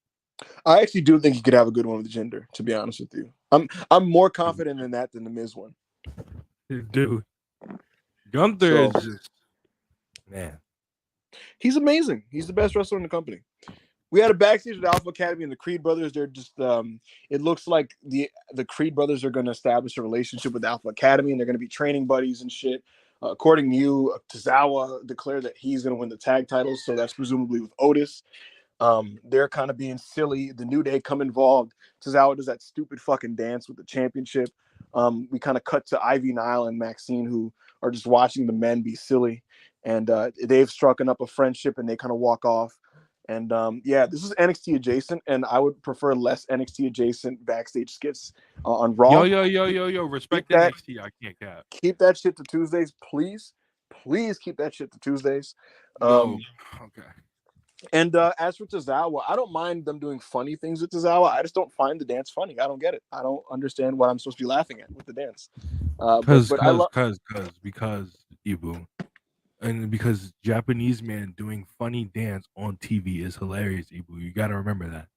I actually do think he could have a good one with Jinder, to be honest with you. I'm more confident in that than the Miz one. Dude, Gunther is just, man. He's amazing. He's the best wrestler in the company. We had a backstage with Alpha Academy and the Creed brothers. They're just it looks like the Creed brothers are going to establish a relationship with Alpha Academy, and they're going to be training buddies and shit. According to you, Tozawa declared that he's going to win the tag titles, so that's presumably with Otis. They're kind of being silly. The New Day come involved. Tozawa does that stupid fucking dance with the championship. We kind of cut to Ivy Nile and Maxine, who are just watching the men be silly. And they've struck up a friendship, and they kind of walk off. And yeah, this is NXT adjacent, and I would prefer less NXT adjacent backstage skits on Raw. Yo. Respect NXT. I can't cap. Keep that shit to Tuesdays, please. Please keep that shit to Tuesdays. No. Okay. And as for Tozawa, I don't mind them doing funny things with Tozawa. I just don't find the dance funny. I don't get it. I don't understand what I'm supposed to be laughing at with the dance. Because Ibu. And because Japanese man doing funny dance on TV is hilarious, Ibu. You got to remember that.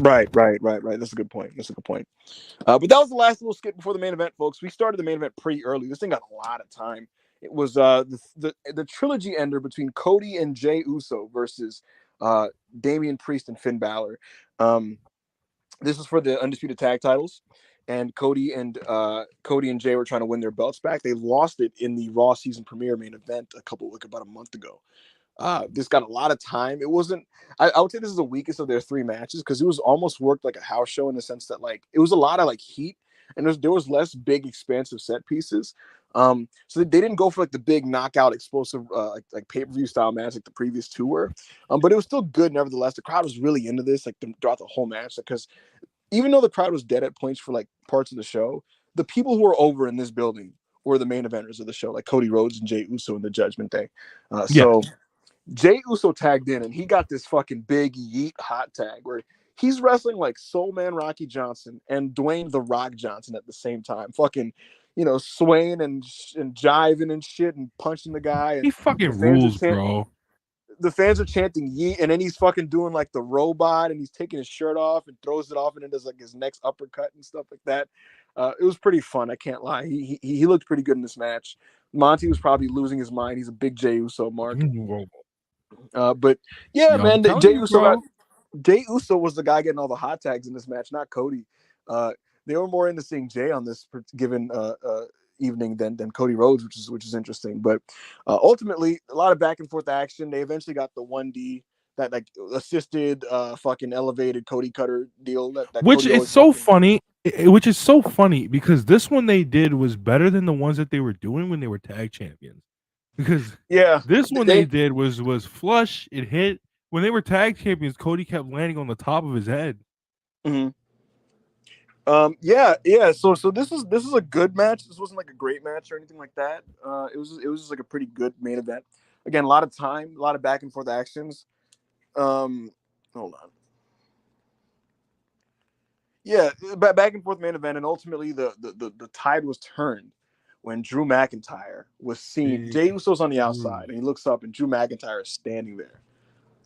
Right. That's a good point. But that was the last little skit before the main event, folks. We started the main event pretty early. This thing got a lot of time. It was the trilogy ender between Cody and Jey Uso versus Damian Priest and Finn Balor. This was for the undisputed tag titles. And Cody and Jay were trying to win their belts back. They lost it in the Raw season premiere main event about a month ago. This got a lot of time. It wasn't. I would say this is the weakest of their 3 matches because it was almost worked like a house show in the sense that like it was a lot of like heat and there was less big expansive set pieces. So they didn't go for like the big knockout explosive like pay-per-view style match like the previous 2 were. But it was still good nevertheless. The crowd was really into this like throughout the whole match because even though the crowd was dead at points for like parts of the show, the people who were over in this building were the main eventers of the show, like Cody Rhodes and Jey Uso in the Judgment Day. So Jey Uso tagged in, and he got this fucking big yeet hot tag where he's wrestling like Soul Man Rocky Johnson and Dwayne The Rock Johnson at the same time, fucking, swaying and jiving and shit and punching the guy. And he fucking rules, bro. The fans are chanting yeet, and then he's fucking doing like the robot, and he's taking his shirt off and throws it off, and then does like his next uppercut and stuff like that. It was pretty fun. I can't lie. He looked pretty good in this match. Monty was probably losing his mind. He's a big Jey Uso mark. But yeah, man, Jey Uso was the guy getting all the hot tags in this match, not Cody. They were more into seeing Jey on this given evening than Cody Rhodes, which is interesting. But ultimately, a lot of back and forth action. They eventually got the 1D that like assisted fucking elevated Cody Cutter deal. Which is so funny. Which is so funny because this one they did was better than the ones that they were doing when they were tag champions. Because this one they did was flush. It hit when they were tag champions. Cody kept landing on the top of his head. Mm-hmm. Yeah. So this is a good match. This wasn't like a great match or anything like that. It was just like a pretty good main event. Again, a lot of time, a lot of back and forth actions. Hold on. Yeah, back and forth main event, and ultimately the tide was turned when Drew McIntyre was seen. Jey Uso's on the outside, and he looks up, and Drew McIntyre is standing there,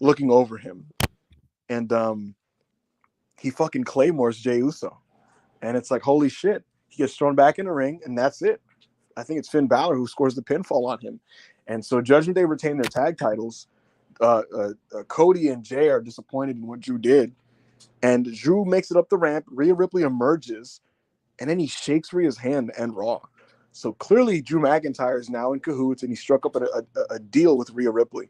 looking over him, and he fucking claymores Jey Uso. And it's like, holy shit. He gets thrown back in the ring, and that's it. I think it's Finn Balor who scores the pinfall on him. And so Judgment Day retain their tag titles. Cody and Jay are disappointed in what Drew did. And Drew makes it up the ramp. Rhea Ripley emerges, and then he shakes Rhea's hand and Raw. So clearly, Drew McIntyre is now in cahoots, and he struck up a deal with Rhea Ripley.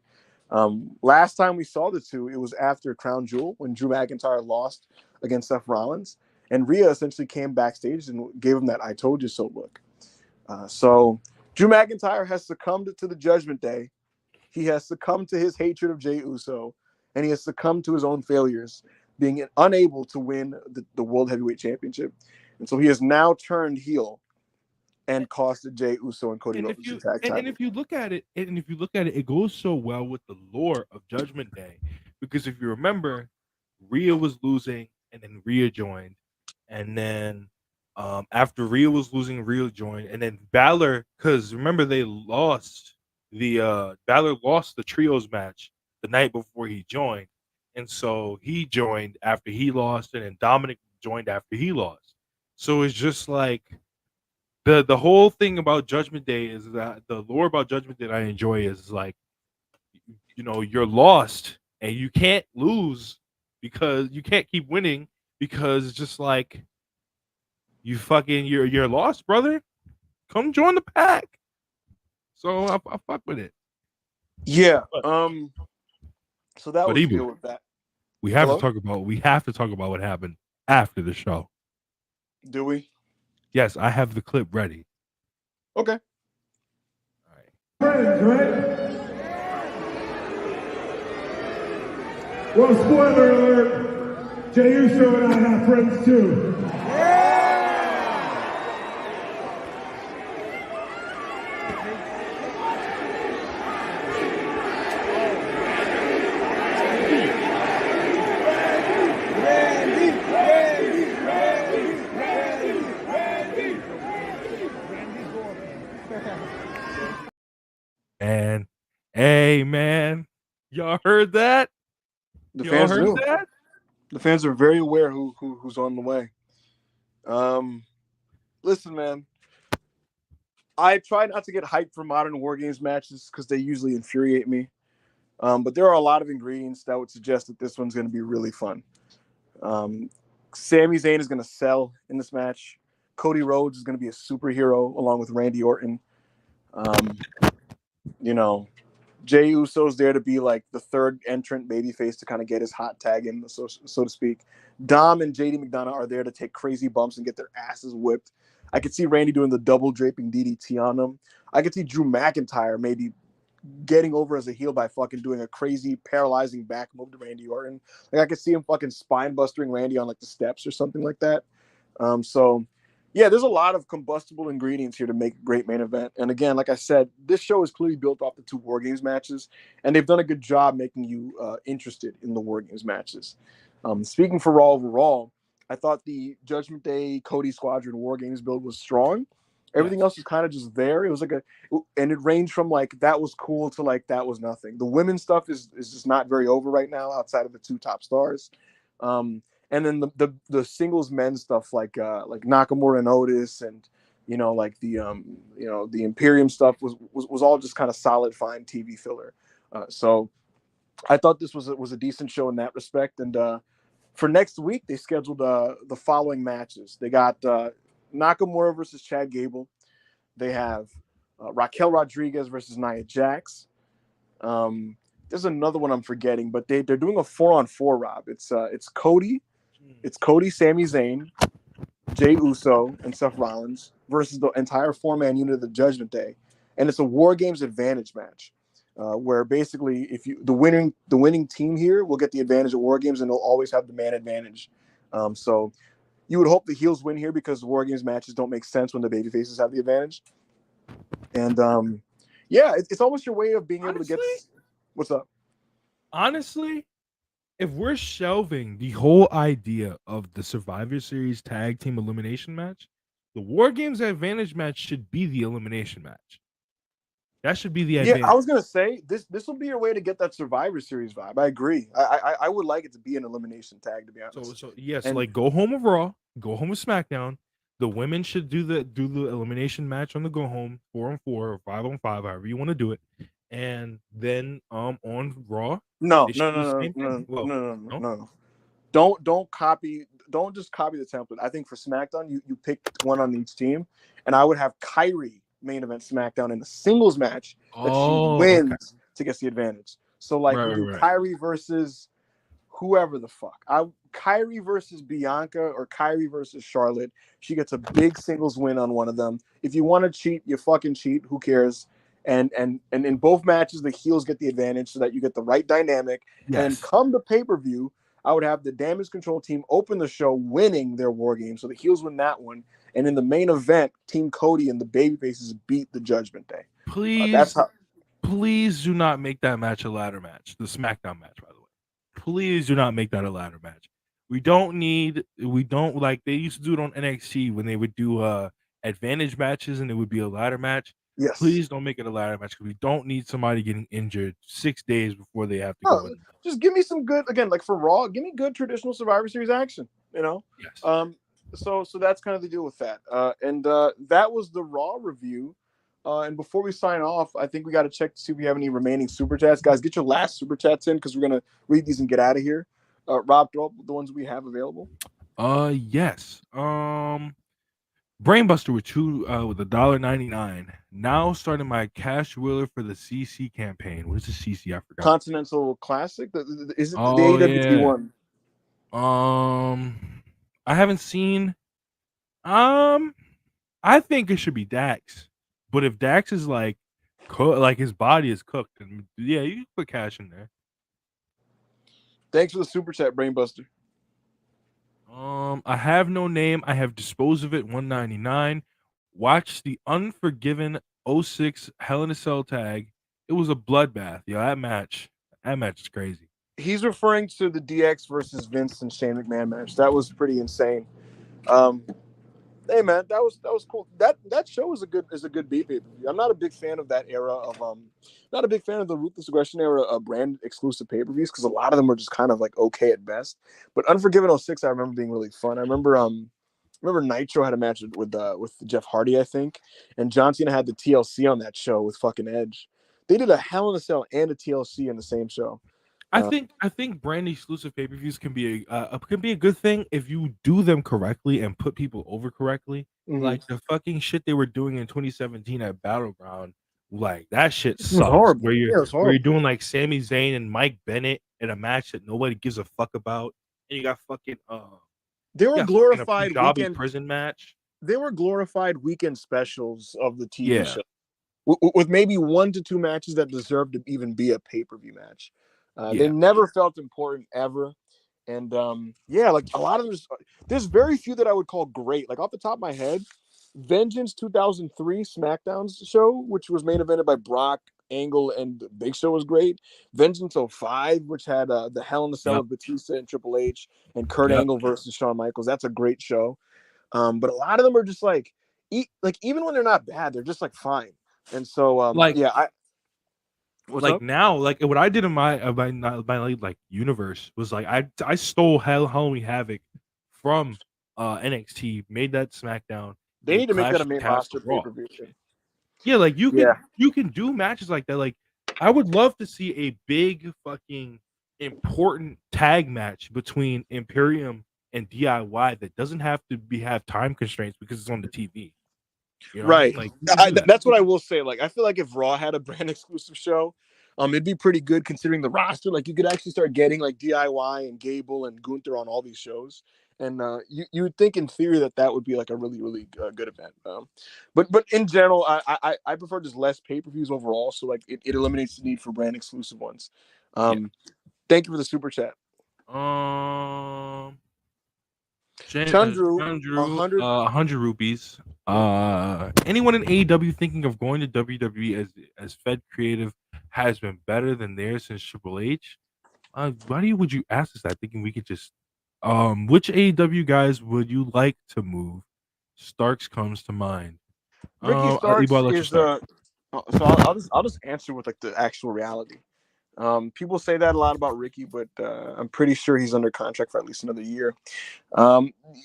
Last time we saw the two, it was after Crown Jewel when Drew McIntyre lost against Seth Rollins, and Rhea essentially came backstage and gave him that "I told you so" look. So Drew McIntyre has succumbed to the Judgment Day. He has succumbed to his hatred of Jey Uso, and he has succumbed to his own failures, being unable to win the World Heavyweight Championship. And so he has now turned heel and costed Jey Uso and Cody Rhodes the tag title. And if you look at it, it goes so well with the lore of Judgment Day, because if you remember, Rhea was losing, and then Rhea joined, and then after Rhea was losing, Rhea joined, and then Balor, because remember they lost Balor lost the trios match the night before he joined, and so he joined after he lost, and then Dominic joined after he lost. So it's just like the whole thing about Judgment Day is that the lore about Judgment Day that I enjoy is like, you're lost and you can't lose because you can't keep winning because it's just like you're lost, brother. Come join the pack. So I fuck with it. Yeah. So that was deal with that. We have to talk about what happened after the show. Do we? Yes, I have the clip ready. Okay. All right. Friends, right? Well, spoiler alert, Jey Uso and I have friends too. And hey, man, y'all heard that? The fans heard that? The fans are very aware who's on the way. Listen, man, I try not to get hyped for modern War Games matches because they usually infuriate me. But there are a lot of ingredients that would suggest that this one's going to be really fun. Sami Zayn is going to sell in this match. Cody Rhodes is going to be a superhero along with Randy Orton. Jey Uso's there to be like the third entrant babyface to kind of get his hot tag in, so to speak. Dom and JD McDonough are there to take crazy bumps and get their asses whipped. I could see Randy doing the double draping DDT on them. I could see Drew McIntyre maybe getting over as a heel by fucking doing a crazy paralyzing back move to Randy Orton. Like I could see him fucking spine busting Randy on like the steps or something like that. Yeah, there's a lot of combustible ingredients here to make a great main event. And again, like I said, this show is clearly built off the two War Games matches, and they've done a good job making you interested in the War Games matches. Speaking for Raw overall, I thought the Judgment Day Cody Squadron War Games build was strong. Everything else was kind of just there. It was like and it ranged from like that was cool to like that was nothing. The women's stuff is just not very over right now outside of the two top stars. And then the singles men's stuff like Nakamura and Otis and the Imperium stuff was all just kind of solid, fine TV filler. So I thought this was a decent show in that respect. And for next week they scheduled the following matches. They got Nakamura versus Chad Gable. They have Raquel Rodriguez versus Nia Jax. There's another one I'm forgetting, but they're doing a 4-on-4, Rob. It's Cody. It's Cody, Sami Zayn, Jey Uso, and Seth Rollins versus the entire four-man unit of the Judgment Day, and it's a War Games advantage match, where basically the winning team here will get the advantage of War Games, and they'll always have the man advantage. So you would hope the heels win here because War Games matches don't make sense when the babyfaces have the advantage. And it's almost your way of being able to get. What's up? Honestly, if we're shelving the whole idea of the Survivor Series tag team elimination match, the War Games advantage match should be the elimination match. That should be the advantage. Yeah, I was gonna say this will be your way to get that Survivor Series vibe. I agree. I would like it to be an elimination tag, to be honest. So yes, like go home with Raw, go home with SmackDown. The women should do the elimination match on the go home 4-on-4 or 5-on-5, however you want to do it. And then on Raw, no. don't just copy the template. I think for SmackDown, you pick one on each team, and I would have Kyrie main event SmackDown in a singles match that she wins to get the advantage. So like we do Kyrie versus whoever the fuck. Kyrie versus Bianca or Kyrie versus Charlotte. She gets a big singles win on one of them. If you want to cheat, you fucking cheat. Who cares? And in both matches, the heels get the advantage so that you get the right dynamic. Yes. And come to pay-per-view, I would have the Damage Control team open the show winning their war game. So the heels win that one. And in the main event, Team Cody and the Babyfaces beat the Judgment Day. Please do not make that match a ladder match. The SmackDown match, by the way. Please do not make that a ladder match. We don't like they used to do it on NXT when they would do advantage matches and it would be a ladder match. Yes. Please don't make it a ladder match because we don't need somebody getting injured 6 days before they have to go in. Just give me some good, again, like for Raw, give me good traditional Survivor Series action, you know? Yes. So that's kind of the deal with that. And that was the Raw review. And before we sign off, I think we got to check to see if we have any remaining super chats. Guys, get your last super chats in because we're going to read these and get out of here. Rob, throw up the ones we have available. Yes. Brainbuster with $1.99. Now starting my cash wheeler for the CC campaign. What is the CC? I forgot. Continental Classic? Is it the AEW one? I haven't seen. I think it should be Dax. But if Dax is like his body is cooked, then yeah, you can put cash in there. Thanks for the super chat, Brainbuster. I have no name. I have disposed of it. $1.99. Watch the Unforgiven 06 Hell in a Cell tag. It was a bloodbath. Yo, that match is crazy. He's referring to the DX versus Vince and Shane McMahon match. That was pretty insane. Hey man, that was cool. That show is a good beat pay-per-view. I'm not a big fan of that era of not a big fan of the Ruthless Aggression era of brand exclusive pay-per-views because a lot of them were just kind of like okay at best. But Unforgiven 06 I remember being really fun. I remember Nitro had a match with Jeff Hardy, I think, and John Cena had the TLC on that show with fucking Edge. They did a Hell in a Cell and a TLC in the same show. I think brand exclusive pay-per-views can be a good thing if you do them correctly and put people over correctly. Mm-hmm. Like the fucking shit they were doing in 2017 at Battleground, like that shit sucks. Where you're doing like Sami Zayn and Mike Bennett in a match that nobody gives a fuck about, and you got fucking they were glorified weekend prison match. They were glorified weekend specials of the TV show, with maybe 1 to 2 matches that deserved to even be a pay-per-view match. They never felt important ever. And like a lot of them, there's very few that I would call great. Like off the top of my head, Vengeance 2003 SmackDown's show, which was main evented by Brock, Angle, and Big Show, was great. Vengeance 05, which had the Hell in a Cell of Batista and Triple H and Kurt Angle versus Shawn Michaels. That's a great show. But a lot of them are just like even when they're not bad, they're just like fine. And so What's up? Now, like what I did in my like universe was like I stole Halloween Havoc from NXT, made that SmackDown. They need to make that a main roster pay-per-view. Yeah, like you can do matches like that. Like I would love to see a big fucking important tag match between Imperium and DIY that doesn't have time constraints because it's on the TV. You know? Right. Like that's what I will say. Like I feel like if Raw had a brand exclusive show, it'd be pretty good considering the roster. Like you could actually start getting like DIY and Gable and Gunther on all these shows, and you would think in theory that would be like a really really good event. But in general, I prefer just less pay-per-views overall. So like it eliminates the need for brand exclusive ones. Thank you for the super chat. Chandru, 100 rupees. Anyone in AEW thinking of going to WWE as Fed Creative has been better than theirs since Triple H? Would you ask us that? Thinking we could just which AEW guys would you like to move? Starks comes to mind. Ricky Starks is so I'll just answer with like the actual reality. People say that a lot about Ricky, but I'm pretty sure he's under contract for at least another year.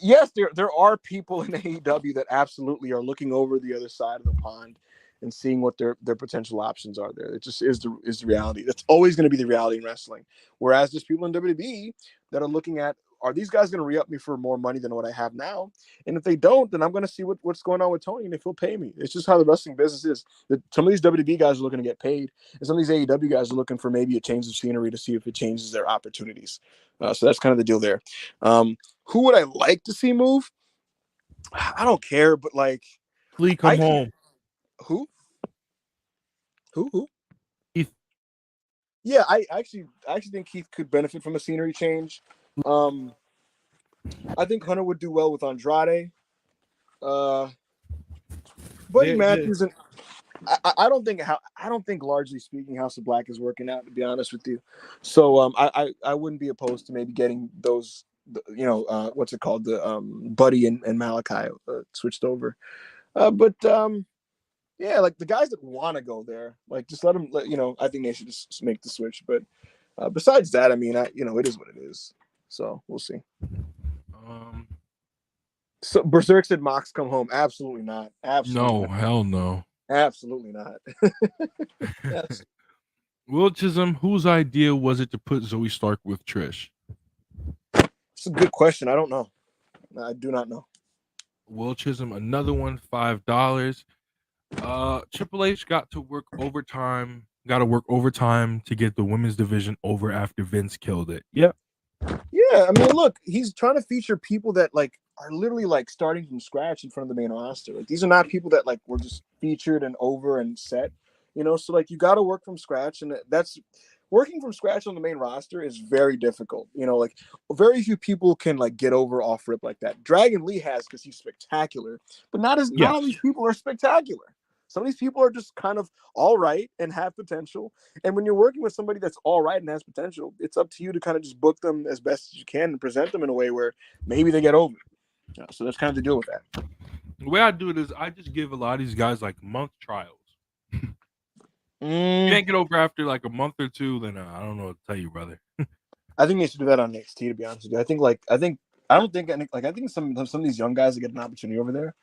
Yes, there are people in AEW that absolutely are looking over the other side of the pond and seeing what their potential options are there. It just is the reality. That's always going to be the reality in wrestling. Whereas there's people in WWE that are looking at are these guys going to re-up me for more money than what I have now? And if they don't, then I'm going to see what's going on with Tony and if he'll pay me. It's just how the wrestling business is. Some of these WWE guys are looking to get paid, and some of these AEW guys are looking for maybe a change of scenery to see if it changes their opportunities. So that's kind of the deal there. Who would I like to see move? I don't care, but like, Flea come home. Who? Keith. Yeah, I actually think Keith could benefit from a scenery change. I think Hunter would do well with Andrade. Buddy Matthews and I don't think largely speaking House of Black is working out, to be honest with you. So I wouldn't be opposed to maybe getting those, what's it called, the Buddy and Malachi switched over. Yeah, like the guys that want to go there, like just let them. I think they should just make the switch. But besides that, I mean, it is what it is. So we'll see. So Berserk said Mox come home. Absolutely not. Absolutely no, not. Hell no. Absolutely not. Yes. Will Chisholm, whose idea was it to put Zoe Stark with Trish? It's a good question. I don't know. I do not know. Will Chisholm, another one, $5. Triple H got to work overtime to get the women's division over after Vince killed it. Yep. Yeah, I mean, look, he's trying to feature people that like are literally like starting from scratch in front of the main roster. Like these are not people that like were just featured and over and set, so like you got to work from scratch, and that's working from scratch on the main roster is very difficult. Like very few people can like get over off rip like that. Dragon Lee has because he's spectacular, but not all these people are spectacular. Some of these people are just kind of all right and have potential. And when you're working with somebody that's all right and has potential, it's up to you to kind of just book them as best as you can and present them in a way where maybe they get over. So that's kind of the deal with that. The way I do it is I just give a lot of these guys like month trials. You can't get over after like a month or two, then I don't know what to tell you, brother. I think they should do that on NXT, to be honest with you. I think some of these young guys that get an opportunity over there,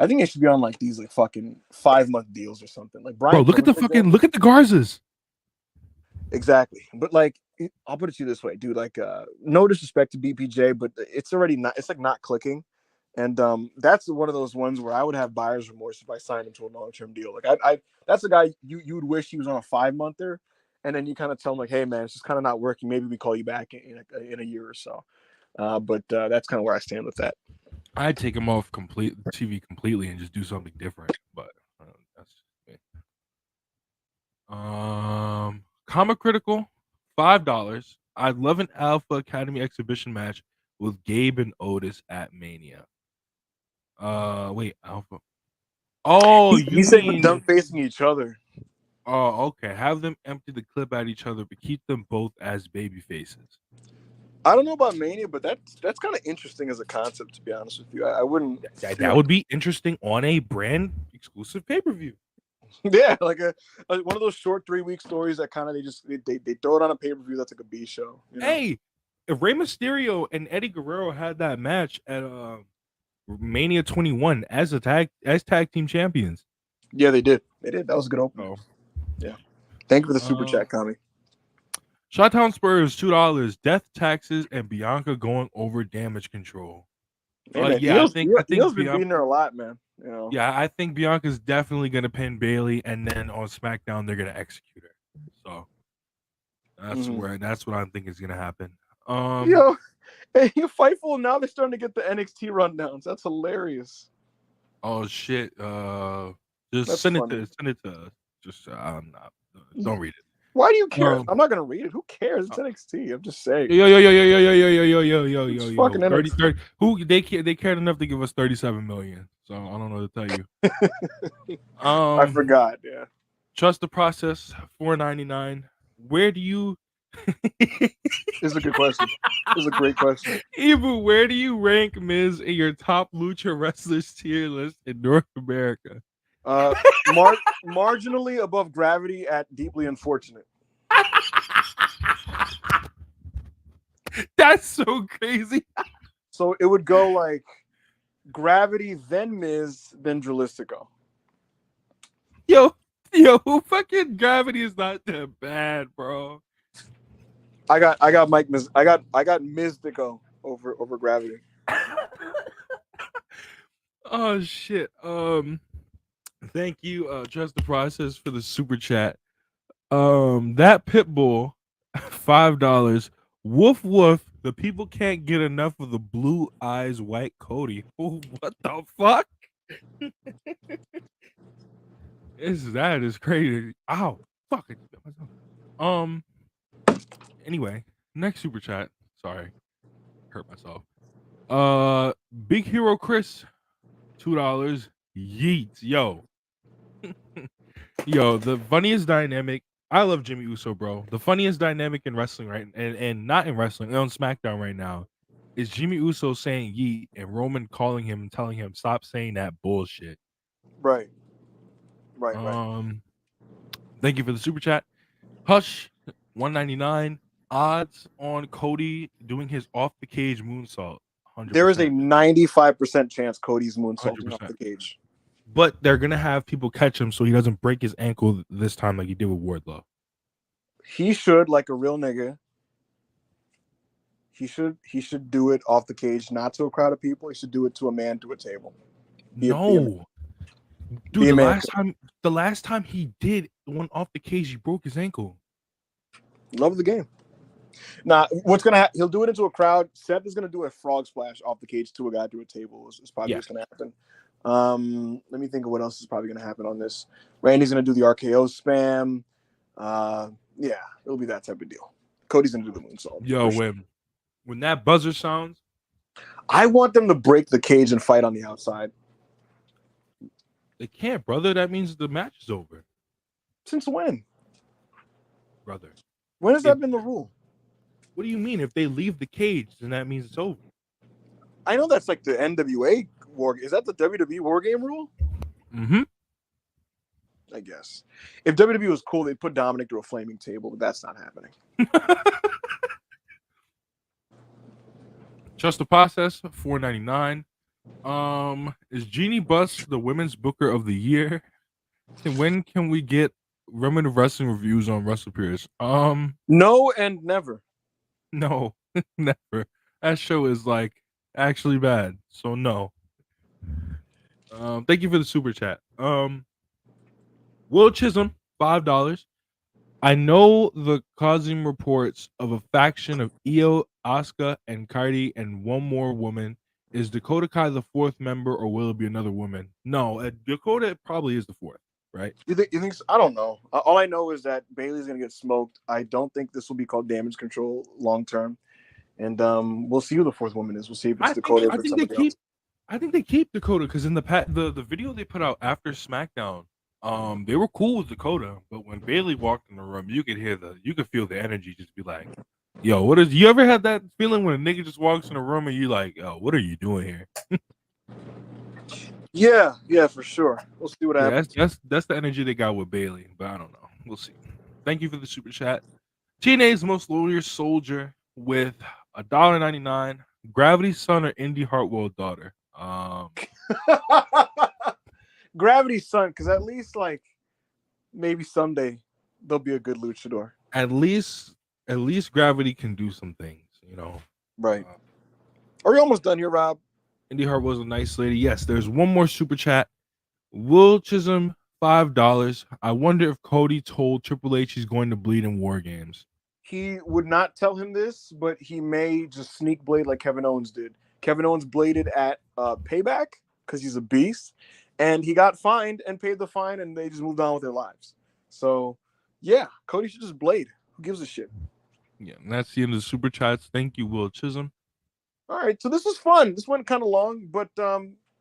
I think they should be on like these like fucking 5-month deals or something. Like Brian. Bro, look at the Garzas. Exactly. But like I'll put it to you this way, dude. Like no disrespect to BPJ, but it's not clicking. And that's one of those ones where I would have buyer's remorse if I signed him to a long-term deal. Like I that's a guy you would wish he was on a 5-monther, and then you kind of tell him like, hey man, it's just kind of not working. Maybe we call you back in a year or so. But that's kind of where I stand with that. I'd take him off TV completely and just do something different. But that's me. Comic Critical, $5. I'd love an Alpha Academy exhibition match with Gabe and Otis at Mania. Wait, Alpha. Oh, you said with them facing each other. Oh, okay. Have them empty the clip at each other, but keep them both as baby faces. I don't know about Mania, but that's kind of interesting as a concept, to be honest with you. I wouldn't. That would be interesting on a brand exclusive pay-per-view. Yeah, like one of those short 3-week stories that kind of they throw it on a pay-per-view that's like a B show. Hey, if Rey Mysterio and Eddie Guerrero had that match at Mania 21 as tag team champions. Yeah, they did. That was a good opening. Oh. Yeah. Thank you for the super chat, Tommy. Shottown Spurs, $2. Death taxes and Bianca going over damage control. Yeah, I think Bianca's been beating her a lot, man. Yeah, I think Bianca's definitely gonna pin Bayley, and then on SmackDown they're gonna execute her. So that's what I think is gonna happen. Hey, Fightful, now they're starting to get the NXT rundowns. That's hilarious. Oh shit! Just send it to us. Just don't read it. Why do you care? I'm not gonna read it. Who cares? It's NXT. I'm just saying. Yo. Fucking 30. Who they cared enough to give us 37 million. So I don't know what to tell you. I forgot. Yeah. Trust the process. $4.99. Where do you? It's a good question. It's a great question. Ibu, where do you rank Miz in your top lucha wrestlers tier list in North America? Marginally above Gravity at Deeply Unfortunate. That's so crazy. So it would go like Gravity, then Miz, then Dralistico. Yo, fucking Gravity is not that bad, bro. I got Mike Miz. I got Miz to go over gravity. Oh shit. Thank you, Trust the Process for the super chat. That Pitbull, $5. Woof woof. The people can't get enough of the blue eyes white Cody. Oh, what the fuck? That is crazy. Ow. Fuck it. Anyway, next super chat. Sorry. Hurt myself. Big Hero Chris, $2. Yeets. Yo. Yo, the funniest dynamic. I love Jimmy Uso, bro. The funniest dynamic in wrestling, right? And not in wrestling, on SmackDown right now, is Jimmy Uso saying yeet and Roman calling him and telling him stop saying that bullshit. Right. Thank you for the super chat. Hush, $1.99. Odds on Cody doing his off the cage moonsault. 100%. There is a 95% chance Cody's moonsaulting 100%. off the cage. But they're gonna have people catch him so he doesn't break his ankle this time like he did with Wardlow. He should, like a real nigga. He should do it off the cage, not to a crowd of people. He should do it to a man to a table. Dude, the last time he did one off the cage, he broke his ankle. Love the game. Now, what's gonna happen? He'll do it into a crowd. Seth is gonna do a frog splash off the cage to a guy to a table. Is probably what's gonna happen. Let me think of what else is probably gonna happen on this. Randy's gonna do the RKO spam. Yeah, it'll be that type of deal. Cody's gonna do the moonsault. Yo, when that buzzer sounds, I want them to break the cage and fight on the outside. They can't, brother. That means the match is over. Since when? Brother. When has that been the rule? What do you mean? If they leave the cage, then that means it's over. I know that's like the NWA war. Is that the WWE war game rule? Mm-hmm. I guess. If WWE was cool, they'd put Dominic to a flaming table, but that's not happening. Trust the Process, $4.99. Is Jeannie Buss the women's booker of the year? When can we get Remnant Wrestling reviews on WrestlePeers? No and never. No, never. That show is like actually bad, so no. Thank you for the super chat. Will Chisholm, $5. I know the causing reports of a faction of Io, Asuka, and Kairi, and one more woman. Is Dakota Kai the fourth member, or will it be another woman? No, Dakota probably is the fourth, right? You think so? I don't know. All I know is that Bayley's gonna get smoked. I don't think this will be called damage control long term, and we'll see who the fourth woman is. We'll see if it's Dakota. I think they keep Dakota because in the video they put out after SmackDown, they were cool with Dakota, but when Bayley walked in the room, you could feel the energy just be like, yo, you ever had that feeling when a nigga just walks in the room and you like, yo, what are you doing here? Yeah, for sure. We'll see what happens. That's the energy they got with Bayley, but I don't know. We'll see. Thank you for the super chat. TNA's Most Loyal Soldier with $1.99. Gravity's son or Indy Hartwell's daughter? Gravity's son, because at least like maybe someday they'll be a good luchador. At least Gravity can do some things, you know. Right. Are we almost done here, Rob? Indy Hartwell's a nice lady. Yes, there's one more super chat. Will Chisholm, $5. I wonder if Cody told Triple H he's going to bleed in War Games. He would not tell him this, but he may just sneak blade like Kevin Owens did. Kevin Owens bladed at Payback because he's a beast, and he got fined and paid the fine, and they just moved on with their lives. So, yeah, Cody should just blade. Who gives a shit? Yeah, and that's the end of the super chats. Thank you, Will Chisholm. All right, so this was fun. This went kind of long, but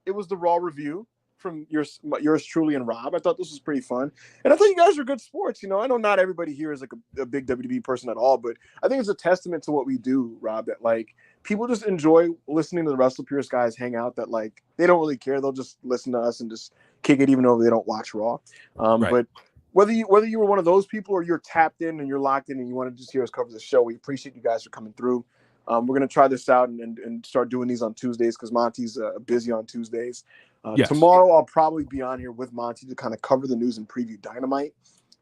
it was the Raw review from yours truly and Rob. I thought this was pretty fun, and I thought you guys were good sports. You know, I know not everybody here is like a big WWE person at all, but I think it's a testament to what we do, Rob. That like people just enjoy listening to the WrestlePeers guys hang out. That like they don't really care; they'll just listen to us and just kick it, even though they don't watch Raw. Right. But whether you were one of those people or you're tapped in and you're locked in and you want to just hear us cover the show, we appreciate you guys for coming through. We're going to try this out and start doing these on Tuesdays because Monty's busy on Tuesdays. Yes. Tomorrow, I'll probably be on here with Monty to kind of cover the news and preview Dynamite.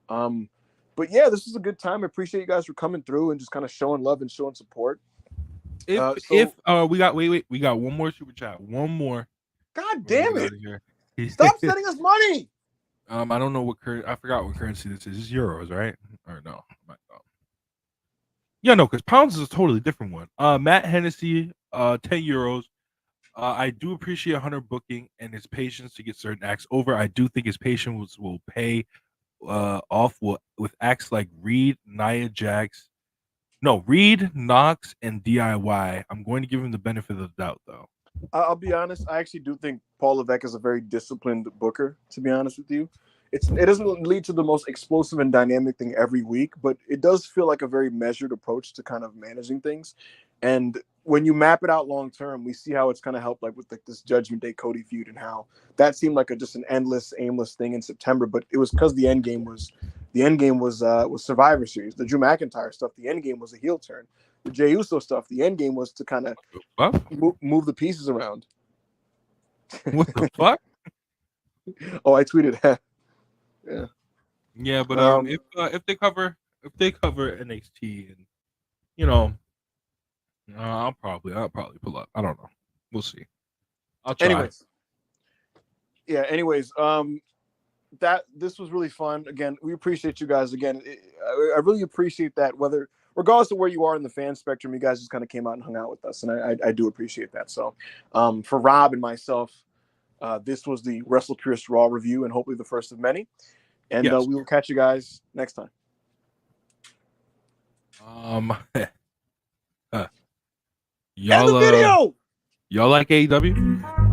But yeah, this was a good time. I appreciate you guys for coming through and just kind of showing love and showing support. If we got we got one more super chat. One more. God damn it. Here. Stop sending us money. I don't know what I forgot what currency this is. It's euros, right? Or no? Yeah, no, because pounds is a totally different one. Matt Hennessy, 10 euros. I do appreciate Hunter booking and his patience to get certain acts over. I do think his patience will pay off with acts like Reed, Nia Jax. No, Reed, Knox, and DIY. I'm going to give him the benefit of the doubt, though. I'll be honest. I actually do think Paul Levesque is a very disciplined booker, to be honest with you. It doesn't lead to the most explosive and dynamic thing every week, but it does feel like a very measured approach to kind of managing things. And when you map it out long term, we see how it's kind of helped, like with this Judgment Day Cody feud, and how that seemed like just an endless, aimless thing in September. But it was because the end game was Survivor Series. The Drew McIntyre stuff, the end game was a heel turn. The Jey Uso stuff, the end game was to kind of move the pieces around. What the fuck? Oh, I tweeted that. Yeah. Yeah, but if they cover NXT, and you know, I'll probably pull up. I don't know. We'll see. I'll try. Anyways, this was really fun. Again, we appreciate you guys. Again, I really appreciate that. Regardless of where you are in the fan spectrum, you guys just kind of came out and hung out with us, and I do appreciate that. So, for Rob and myself, this was the Wrestle Purist Raw review, and hopefully the first of many. And yes. We will catch you guys next time. Y'all, end the video. Y'all like AEW?